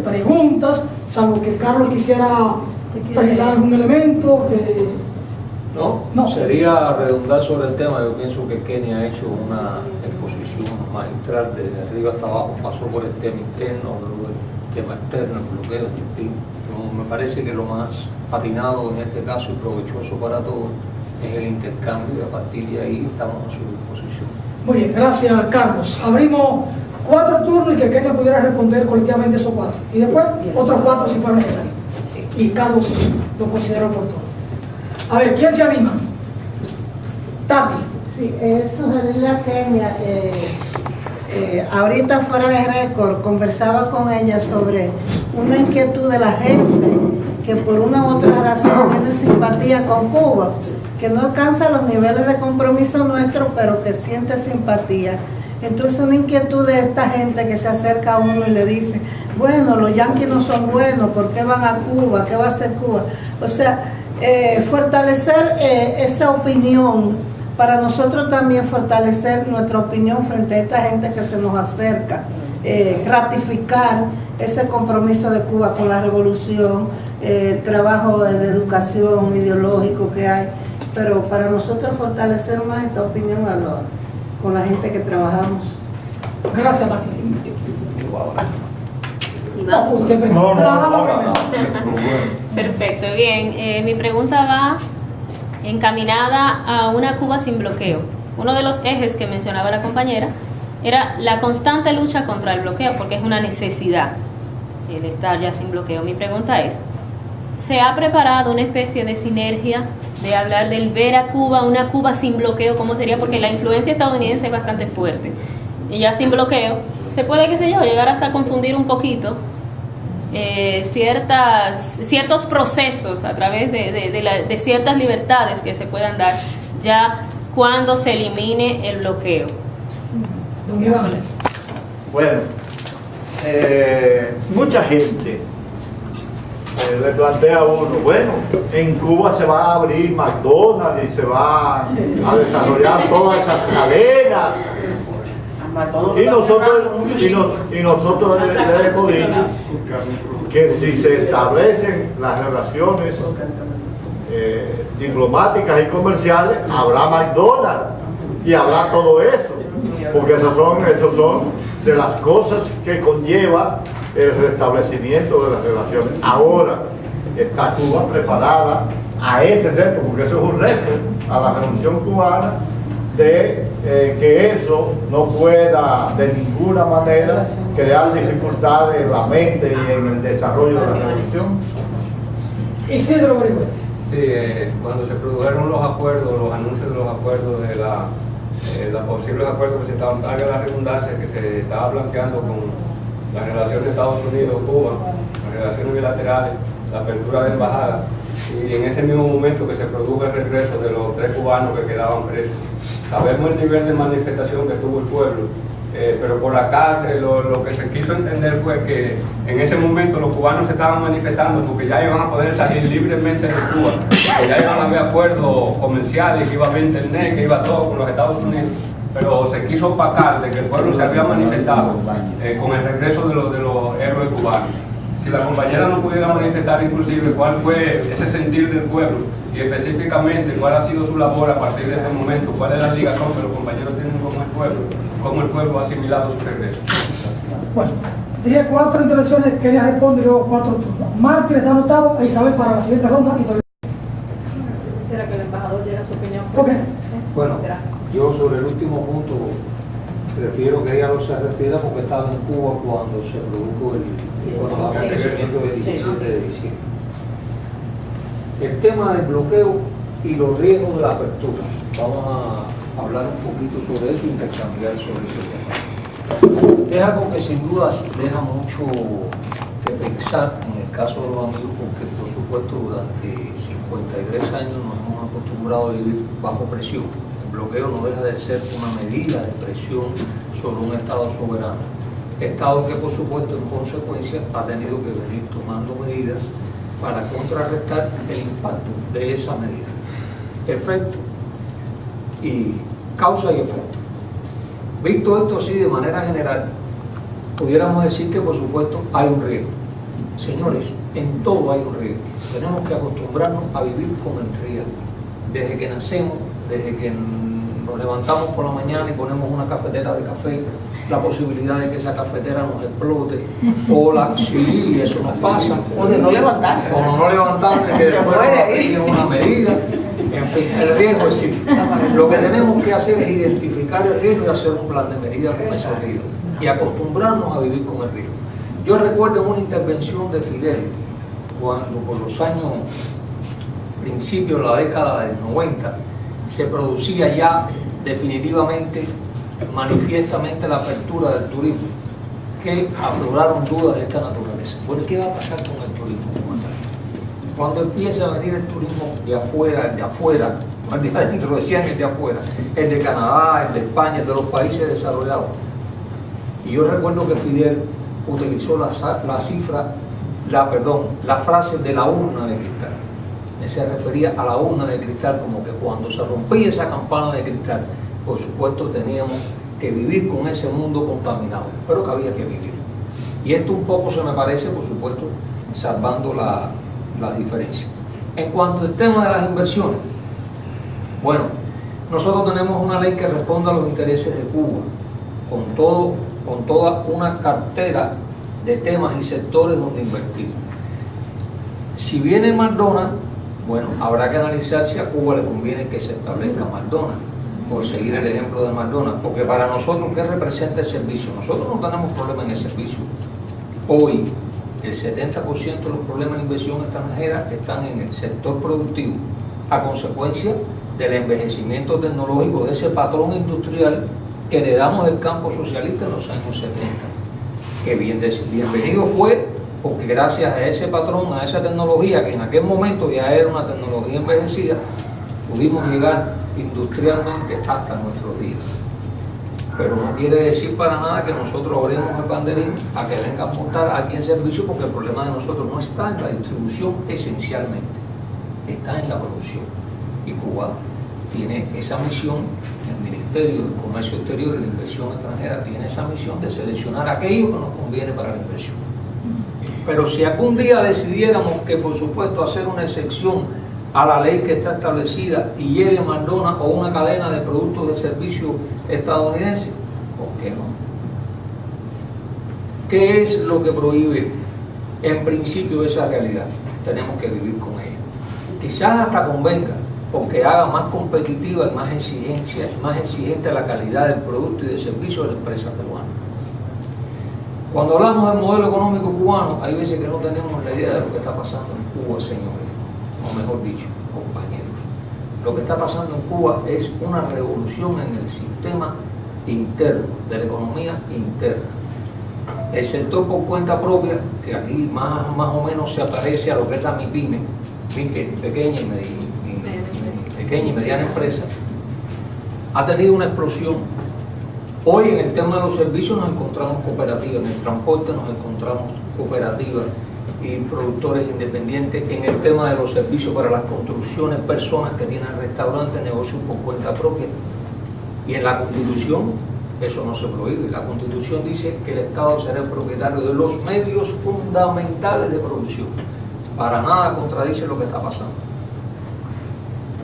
preguntas, salvo que Carlos quisiera precisar algún elemento que... No, sería redundar sobre el tema. Yo pienso que Kenny ha hecho una exposición magistral desde arriba hasta abajo, pasó por el tema interno, luego el tema externo, el bloqueo, en fin. Me parece que lo más patinado en este caso y provechoso para todos es el intercambio, y a partir de ahí estamos a su disposición. Muy bien, gracias Carlos. Abrimos 4 turnos y que Kenny pudiera responder colectivamente esos 4, y después otros 4 si fuera necesario, y Carlos lo considera oportuno. A ver, ¿quién se anima? Tati. Sí, sugerirle a Kenia, ahorita fuera de récord conversaba con ella sobre una inquietud de la gente que por una u otra razón tiene simpatía con Cuba, que no alcanza los niveles de compromiso nuestro, pero que siente simpatía. Entonces una inquietud de esta gente que se acerca a uno y le dice, bueno, los yanquis no son buenos, ¿por qué van a Cuba? ¿Qué va a hacer Cuba? O sea, fortalecer esa opinión, para nosotros también fortalecer nuestra opinión frente a esta gente que se nos acerca, ratificar ese compromiso de Cuba con la revolución, el trabajo de educación ideológico que hay, pero para nosotros fortalecer más esta opinión con la gente que trabajamos. Gracias, Tati. Perfecto, bien. Mi pregunta va encaminada a una Cuba sin bloqueo. Uno de los ejes que mencionaba la compañera era la constante lucha contra el bloqueo, porque es una necesidad el estar ya sin bloqueo. Mi pregunta es, ¿se ha preparado una especie de sinergia de hablar del ver a Cuba, una Cuba sin bloqueo, cómo sería? Porque la influencia estadounidense es bastante fuerte, y ya sin bloqueo se puede, qué sé yo, llegar hasta confundir un poquito ciertos procesos a través de ciertas libertades que se puedan dar ya cuando se elimine el bloqueo. Bueno, mucha gente le plantea a uno, bueno, en Cuba se va a abrir McDonald's y se va a desarrollar todas esas cadenas. Y nosotros le hemos dicho que si se establecen las relaciones diplomáticas y comerciales, habrá McDonald's y habrá todo eso, porque esos son de las cosas que conlleva el restablecimiento de las relaciones. Ahora está Cuba preparada a ese reto, porque eso es un reto a la revolución cubana, de que eso no pueda de ninguna manera crear dificultades en la mente y en el desarrollo de la revolución. Isidro Boricua. Sí, cuando se produjeron los acuerdos, los anuncios de los acuerdos, de los posibles acuerdos que se estaban, valga la redundancia, que se estaba planteando con la relación de Estados Unidos-Cuba, las relaciones bilaterales, la apertura de embajadas, y en ese mismo momento que se produjo el regreso de los 3 cubanos que quedaban presos. Sabemos el nivel de manifestación que tuvo el pueblo, pero por acá lo que se quiso entender fue que en ese momento los cubanos se estaban manifestando porque ya iban a poder salir libremente de Cuba, que ya iban a haber acuerdos comerciales, que iba a haber internet, que iba todo con los Estados Unidos, pero se quiso opacar de que el pueblo se había manifestado con el regreso de los héroes cubanos. Si la compañera no pudiera manifestar inclusive cuál fue ese sentir del pueblo y específicamente cuál ha sido su labor a partir de este momento, cuál es la ligación que los compañeros tienen con el pueblo, cómo el pueblo ha asimilado su regreso. Bueno, dije 4 intervenciones, quería responder yo 4 turnos. Mártir está anotado e Isabel para la siguiente ronda y Quisiera que el embajador diera su opinión. Ok. Bueno, yo sobre el último punto prefiero que ella no se refiera porque estaba en Cuba cuando se produjo el acontecimiento del 17 de diciembre. El tema del bloqueo y los riesgos de la apertura. Vamos a hablar un poquito sobre eso e intercambiar sobre ese tema. Es algo que sin duda deja mucho que pensar en el caso de los amigos, porque por supuesto durante 53 años nos hemos acostumbrado a vivir bajo presión. El bloqueo no deja de ser una medida de presión sobre un Estado soberano. Estado que por supuesto en consecuencia ha tenido que venir tomando medidas para contrarrestar el impacto de esa medida. Efecto y causa y efecto. Visto esto así de manera general, pudiéramos decir que por supuesto hay un riesgo. Señores, en todo hay un riesgo. Tenemos que acostumbrarnos a vivir con el riesgo. Desde que nacemos, desde que nos levantamos por la mañana y ponemos una cafetera de café, la posibilidad de que esa cafetera nos explote, sí, eso nos pasa. O de no levantarse. O no levantarse, que después nos apliquen una medida. En fin, el riesgo existe. Lo que tenemos que hacer es identificar el riesgo y hacer un plan de medidas con ese riesgo. Y acostumbrarnos a vivir con el riesgo. Yo recuerdo una intervención de Fidel, cuando por los años, principios de la década del 90, se producía ya definitivamente, manifiestamente la apertura del turismo, que afloraron dudas de esta naturaleza. Bueno, ¿qué va a pasar con el turismo? Cuando empieza a venir el turismo de afuera, no el de adentro, decían el de afuera, el de Canadá, el de España, el de los países desarrollados. Y yo recuerdo que Fidel utilizó la frase de la urna de cristal. Se refería a la urna de cristal, como que cuando se rompía esa campana de cristal, por supuesto teníamos que vivir con ese mundo contaminado, pero que había que vivir. Y esto un poco se me parece, por supuesto, salvando la diferencia. En cuanto al tema de las inversiones, bueno, nosotros tenemos una ley que responde a los intereses de Cuba, con toda una cartera de temas y sectores donde invertir. Si viene McDonald's, bueno, habrá que analizar si a Cuba le conviene que se establezca McDonald's, por seguir el ejemplo de McDonald's, porque para nosotros, ¿qué representa el servicio? Nosotros no tenemos problema en el servicio. Hoy, el 70% de los problemas de inversión extranjera están en el sector productivo, a consecuencia del envejecimiento tecnológico de ese patrón industrial que heredamos del campo socialista en los años 70. Que bienvenido fue, porque gracias a ese patrón, a esa tecnología, que en aquel momento ya era una tecnología envejecida, pudimos llegar industrialmente hasta nuestros días. Pero no quiere decir para nada que nosotros oremos el banderín a que venga a montar aquí en servicio, porque el problema de nosotros no está en la distribución esencialmente, está en la producción. Y Cuba tiene esa misión, el Ministerio de Comercio Exterior y la Inversión Extranjera tiene esa misión de seleccionar aquello que nos conviene para la inversión. Pero si algún día decidiéramos que por supuesto hacer una excepción a la ley que está establecida y llegue McDonald's o una cadena de productos de servicio estadounidense, ¿por qué no? ¿Qué es lo que prohíbe en principio esa realidad? Tenemos que vivir con ella. Quizás hasta convenga, porque haga más competitiva y más exigente la calidad del producto y del servicio de la empresa cubana. Cuando hablamos del modelo económico cubano, hay veces que no tenemos la idea de lo que está pasando en Cuba, señores, o mejor dicho, compañeros. Lo que está pasando en Cuba es una revolución en el sistema interno, de la economía interna. El sector por cuenta propia, que aquí más o menos se aparece a lo que es la MIPYME, pequeña y mediana empresa, ha tenido una explosión. Hoy en el tema de los servicios nos encontramos cooperativas, en el transporte nos encontramos cooperativas y productores independientes, en el tema de los servicios para las construcciones, personas que tienen restaurantes, negocios por cuenta propia. Y en la Constitución eso no se prohíbe. La Constitución dice que el Estado será el propietario de los medios fundamentales de producción. Para nada contradice lo que está pasando.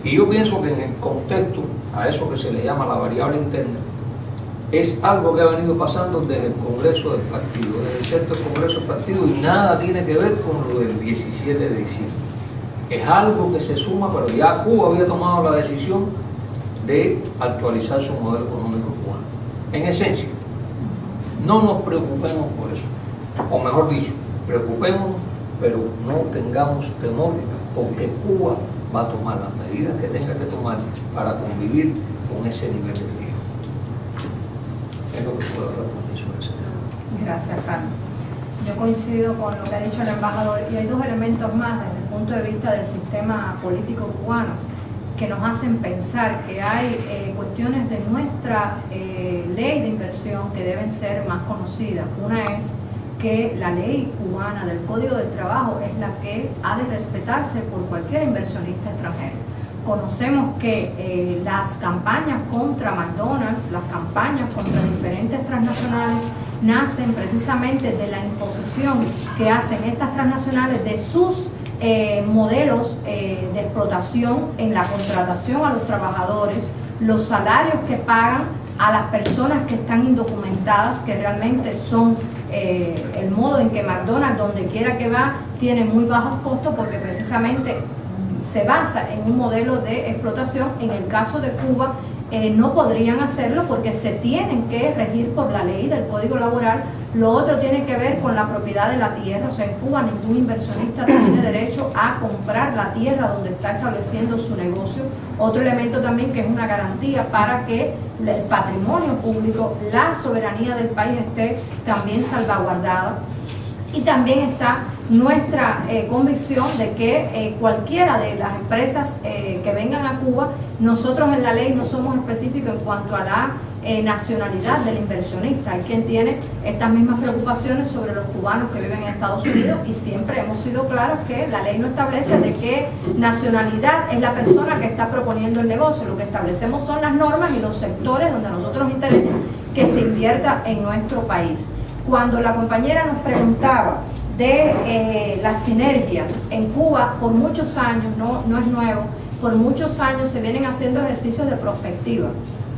Y yo pienso que en el contexto, a eso que se le llama la variable interna, es algo que ha venido pasando desde el Congreso del partido, desde el centro del Congreso del partido, y nada tiene que ver con lo del 17 de diciembre. Es algo que se suma, pero ya Cuba había tomado la decisión de actualizar su modelo económico cubano. En esencia, no nos preocupemos por eso, o mejor dicho, preocupémonos, pero no tengamos temor, porque Cuba va a tomar las medidas que tenga que tomar para convivir con ese nivel de riesgo. Es lo que puedo hablar sobre ese tema. Gracias, Carlos. Yo coincido con lo que ha dicho el embajador, y hay dos elementos más desde el punto de vista del sistema político cubano que nos hacen pensar que hay cuestiones de nuestra ley de inversión que deben ser más conocidas. Una es que la ley cubana del Código del Trabajo es la que ha de respetarse por cualquier inversionista extranjero. Conocemos que las campañas contra McDonald's, las campañas contra diferentes transnacionales, nacen precisamente de la imposición que hacen estas transnacionales de sus modelos de explotación en la contratación a los trabajadores, los salarios que pagan a las personas que están indocumentadas, que realmente son el modo en que McDonald's, donde quiera que va, tiene muy bajos costos porque precisamente se basa en un modelo de explotación. En el caso de Cuba no podrían hacerlo porque se tienen que regir por la ley del Código Laboral. Lo otro tiene que ver con la propiedad de la tierra. O sea, en Cuba ningún inversionista tiene derecho a comprar la tierra donde está estableciendo su negocio. Otro elemento también que es una garantía para que el patrimonio público, la soberanía del país esté también salvaguardada. Y también está nuestra convicción de que cualquiera de las empresas que vengan a Cuba, nosotros en la ley no somos específicos en cuanto a la nacionalidad del inversionista. Hay quien tiene estas mismas preocupaciones sobre los cubanos que viven en Estados Unidos, y siempre hemos sido claros que la ley no establece de qué nacionalidad es la persona que está proponiendo el negocio. Lo que establecemos son las normas y los sectores donde a nosotros nos interesa que se invierta en nuestro país. Cuando la compañera nos preguntaba de las sinergias en Cuba, por muchos años, no es nuevo, por muchos años se vienen haciendo ejercicios de prospectiva.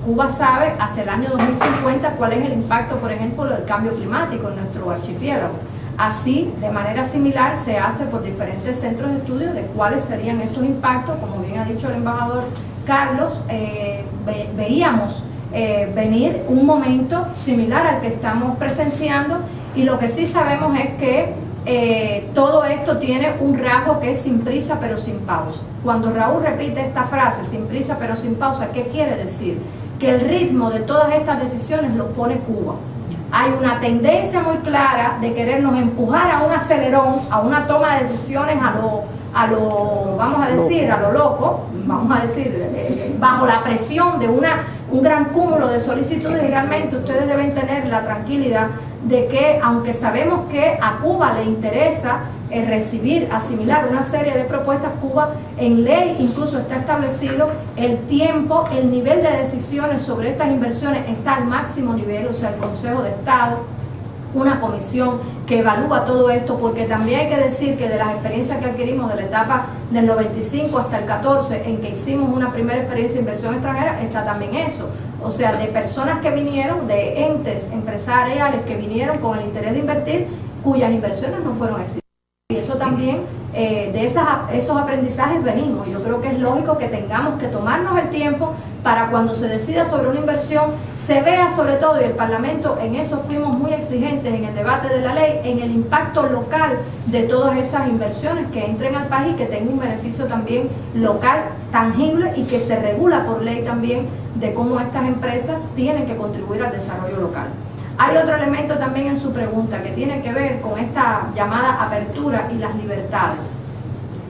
Cuba sabe hacia el año 2050 cuál es el impacto, por ejemplo, del cambio climático en nuestro archipiélago. Así, de manera similar, se hace por diferentes centros de estudio de cuáles serían estos impactos. Como bien ha dicho el embajador Carlos, veíamos venir un momento similar al que estamos presenciando, y lo que sí sabemos es que todo esto tiene un rasgo que es sin prisa pero sin pausa. Cuando Raúl repite esta frase, sin prisa pero sin pausa, ¿qué quiere decir? Que el ritmo de todas estas decisiones lo pone Cuba. Hay una tendencia muy clara de querernos empujar a un acelerón, a una toma de decisiones a lo vamos a decir, a lo loco, vamos a decir, bajo la presión de un gran cúmulo de solicitudes, y realmente ustedes deben tener la tranquilidad de que, aunque sabemos que a Cuba le interesa recibir, asimilar una serie de propuestas, Cuba en ley incluso está establecido el tiempo, el nivel de decisiones sobre estas inversiones está al máximo nivel. O sea, el Consejo de Estado, una comisión que evalúa todo esto, porque también hay que decir que de las experiencias que adquirimos de la etapa del 95 hasta el 14, en que hicimos una primera experiencia de inversión extranjera, está también eso. O sea, de personas que vinieron, de entes empresariales que vinieron con el interés de invertir, cuyas inversiones no fueron exitosas. Y eso también, de esos aprendizajes venimos. Yo creo que es lógico que tengamos que tomarnos el tiempo para cuando se decida sobre una inversión, se vea sobre todo, y el Parlamento en eso fuimos muy exigentes en el debate de la ley, en el impacto local de todas esas inversiones que entren al país y que tengan un beneficio también local, tangible, y que se regula por ley también de cómo estas empresas tienen que contribuir al desarrollo local. Hay otro elemento también en su pregunta que tiene que ver con esta llamada apertura y las libertades.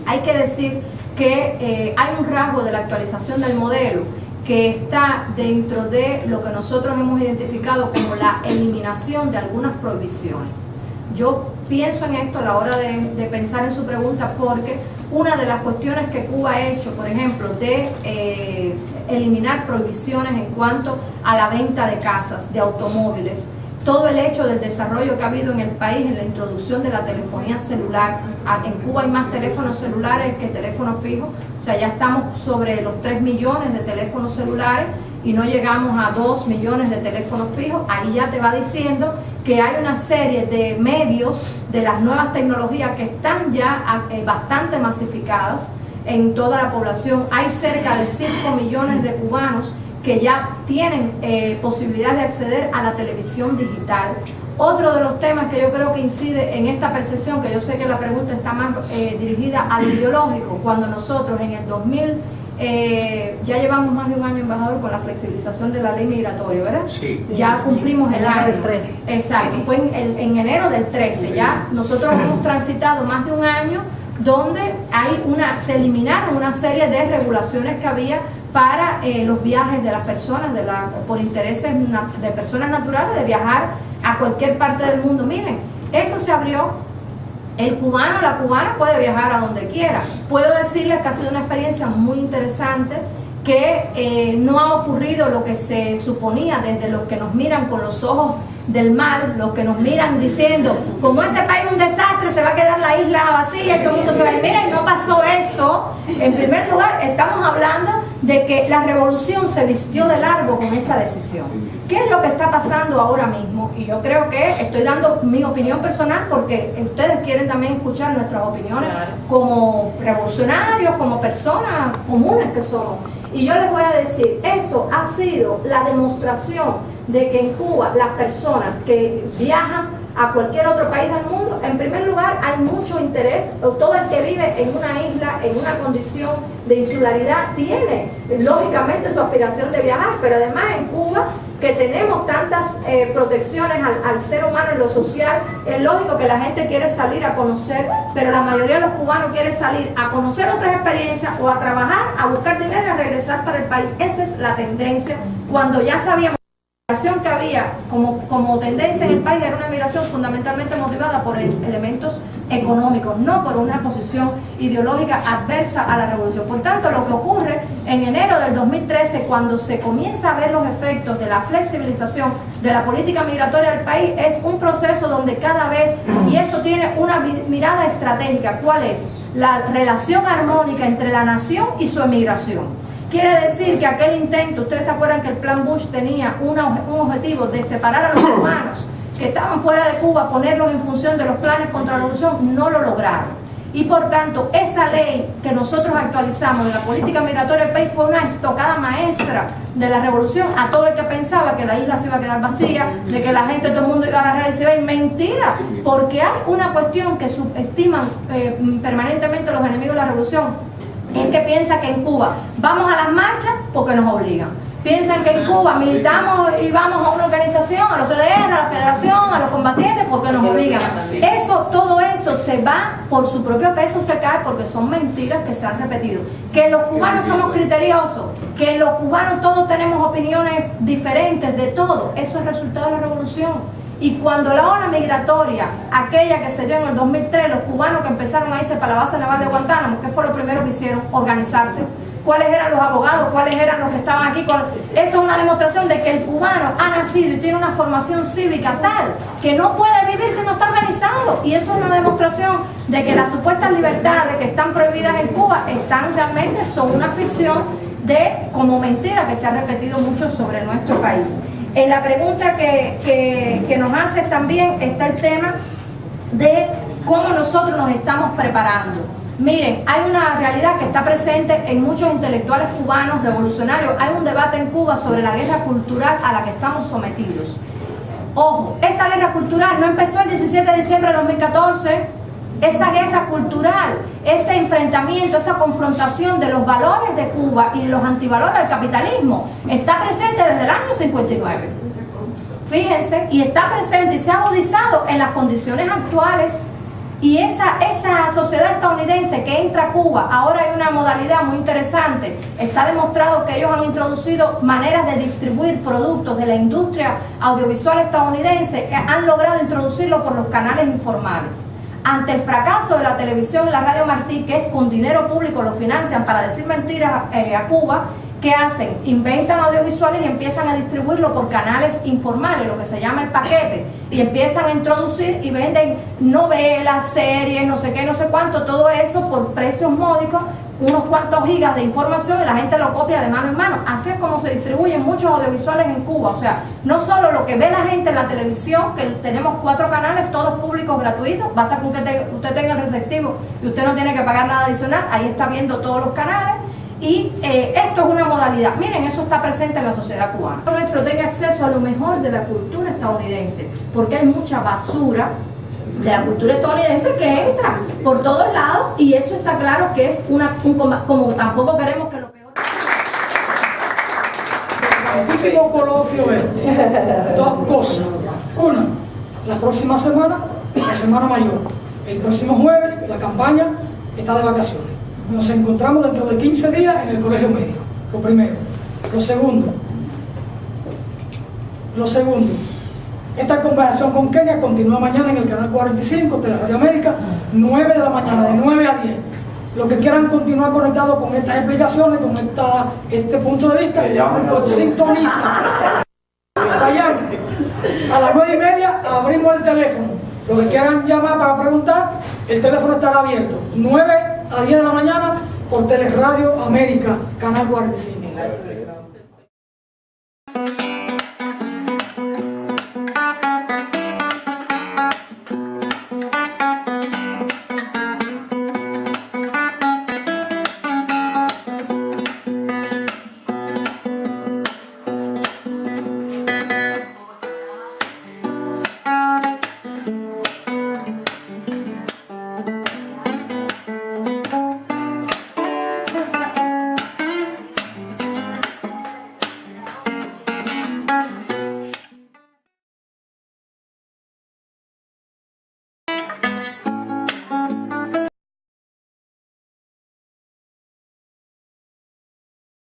Hay que decir que hay un rasgo de la actualización del modelo que está dentro de lo que nosotros hemos identificado como la eliminación de algunas prohibiciones. Yo pienso en esto a la hora de pensar en su pregunta, porque una de las cuestiones que Cuba ha hecho, por ejemplo, de eliminar prohibiciones en cuanto a la venta de casas, de automóviles, todo el hecho del desarrollo que ha habido en el país en la introducción de la telefonía celular. En Cuba hay más teléfonos celulares que teléfonos fijos, o sea, ya estamos sobre los 3 millones de teléfonos celulares y no llegamos a 2 millones de teléfonos fijos. Ahí ya te va diciendo que hay una serie de medios de las nuevas tecnologías que están ya bastante masificadas en toda la población. Hay cerca de 5 millones de cubanos que ya tienen posibilidad de acceder a la televisión digital. Otro de los temas que yo creo que incide en esta percepción, que yo sé que la pregunta está más dirigida al ideológico, cuando nosotros en el 2000, ya llevamos más de un año, embajador, con la flexibilización de la ley migratoria, ¿verdad? Sí. Ya cumplimos el año. Del 13. Exacto, fue en enero del 13, ya nosotros hemos transitado más de un año donde se eliminaron una serie de regulaciones que había para los viajes de las personas, por intereses de personas naturales, de viajar a cualquier parte del mundo. Miren, eso se abrió. El cubano, la cubana puede viajar a donde quiera. Puedo decirles que ha sido una experiencia muy interesante, que no ha ocurrido lo que se suponía desde los que nos miran con los ojos del mal, los que nos miran diciendo, como ese país es un desastre, se va a quedar la isla vacía y todo el mundo se va a ir. Miren, no pasó eso. En primer lugar, estamos hablando de que la revolución se vistió de largo con esa decisión. ¿Qué es lo que está pasando ahora mismo? Y yo creo que estoy dando mi opinión personal porque ustedes quieren también escuchar nuestras opiniones como revolucionarios, como personas comunes que somos. Y yo les voy a decir, eso ha sido la demostración de que en Cuba las personas que viajan a cualquier otro país del mundo, en primer lugar hay mucho interés. Todo el que vive en una isla, en una condición de insularidad, tiene lógicamente su aspiración de viajar, pero además en Cuba, que tenemos tantas protecciones al ser humano en lo social, es lógico que la gente quiere salir a conocer, pero la mayoría de los cubanos quieren salir a conocer otras experiencias o a trabajar, a buscar dinero y a regresar para el país. Esa es la tendencia. Cuando ya sabíamos que la migración que había como tendencia en el país era una migración fundamentalmente motivada por elementos económicos, no por una posición ideológica adversa a la revolución. Por tanto, lo que ocurre en enero del 2013, cuando se comienza a ver los efectos de la flexibilización de la política migratoria del país, es un proceso donde cada vez, y eso tiene una mirada estratégica, ¿cuál es? La relación armónica entre la nación y su emigración. Quiere decir que aquel intento, ustedes se acuerdan que el plan Bush tenía un objetivo de separar a los cubanos que estaban fuera de Cuba, ponerlos en función de los planes contra la revolución, no lo lograron. Y por tanto, esa ley que nosotros actualizamos de la política migratoria del país fue una estocada maestra de la revolución a todo el que pensaba que la isla se iba a quedar vacía, de que la gente, todo el mundo iba a agarrar y se iba a ir. Mentira, porque hay una cuestión que subestiman permanentemente los enemigos de la revolución. Es que piensa que en Cuba vamos a las marchas porque nos obligan. Piensan que en Cuba militamos y vamos a una organización, a los CDR, a la federación, a los combatientes porque nos obligan. Todo eso se va por su propio peso, se cae porque son mentiras que se han repetido. Que los cubanos somos criteriosos, que los cubanos todos tenemos opiniones diferentes de todo, eso es resultado de la revolución. Y cuando la ola migratoria, aquella que se dio en el 2003, los cubanos que empezaron a irse para la base naval de Guantánamo, ¿qué fue lo primero que hicieron? Organizarse. ¿Cuáles eran los abogados? ¿Cuáles eran los que estaban aquí? Eso es una demostración de que el cubano ha nacido y tiene una formación cívica tal que no puede vivir si no está organizado. Y eso es una demostración de que las supuestas libertades que están prohibidas en Cuba son una ficción como mentira que se ha repetido mucho sobre nuestro país. En la pregunta que nos hace también está el tema de cómo nosotros nos estamos preparando. Miren, hay una realidad que está presente en muchos intelectuales cubanos revolucionarios. Hay un debate en Cuba sobre la guerra cultural a la que estamos sometidos. Ojo, esa guerra cultural no empezó el 17 de diciembre de 2014. Esa guerra cultural, ese enfrentamiento, esa confrontación de los valores de Cuba y de los antivalores del capitalismo está presente desde el año 59. fíjense, y está presente y se ha agudizado en las condiciones actuales. Y esa sociedad estadounidense que entra a Cuba, ahora hay una modalidad muy interesante. Está demostrado que ellos han introducido maneras de distribuir productos de la industria audiovisual estadounidense, que han logrado introducirlo por los canales informales. Ante el fracaso de la televisión y la radio Martí, que es con dinero público lo financian para decir mentiras a Cuba, ¿qué hacen? Inventan audiovisuales y empiezan a distribuirlo por canales informales, lo que se llama el paquete, y empiezan a introducir y venden novelas, series, no sé qué, no sé cuánto, todo eso por precios módicos, unos cuantos gigas de información, y la gente lo copia de mano en mano. Así es como se distribuyen muchos audiovisuales en Cuba. O sea, no solo lo que ve la gente en la televisión, que tenemos 4 canales, todos públicos gratuitos, basta que usted tenga el receptivo y usted no tiene que pagar nada adicional, ahí está viendo todos los canales. Y esto es una modalidad. Miren, eso está presente en la sociedad cubana. Nuestro tenga acceso a lo mejor de la cultura estadounidense, porque hay mucha basura de la cultura estadounidense que entra por todos lados, y eso está claro que es como tampoco queremos que lo peor. Santísimo coloquio este. 2 cosas. Una, la próxima semana, la Semana Mayor. El próximo jueves, la campaña está de vacaciones. Nos encontramos dentro de 15 días en el Colegio Médico, lo primero. Lo segundo, esta conversación con Kenia continúa mañana en el canal 45 de la Radio América, 9 de la mañana, de 9 a 10. Los que quieran continuar conectados con estas explicaciones, con este punto de vista, pues sintoniza. Vayan, a las 9:30 abrimos el teléfono. Los que quieran llamar para preguntar, el teléfono estará abierto. 9 a 10 de la mañana por Teleradio América, canal 45.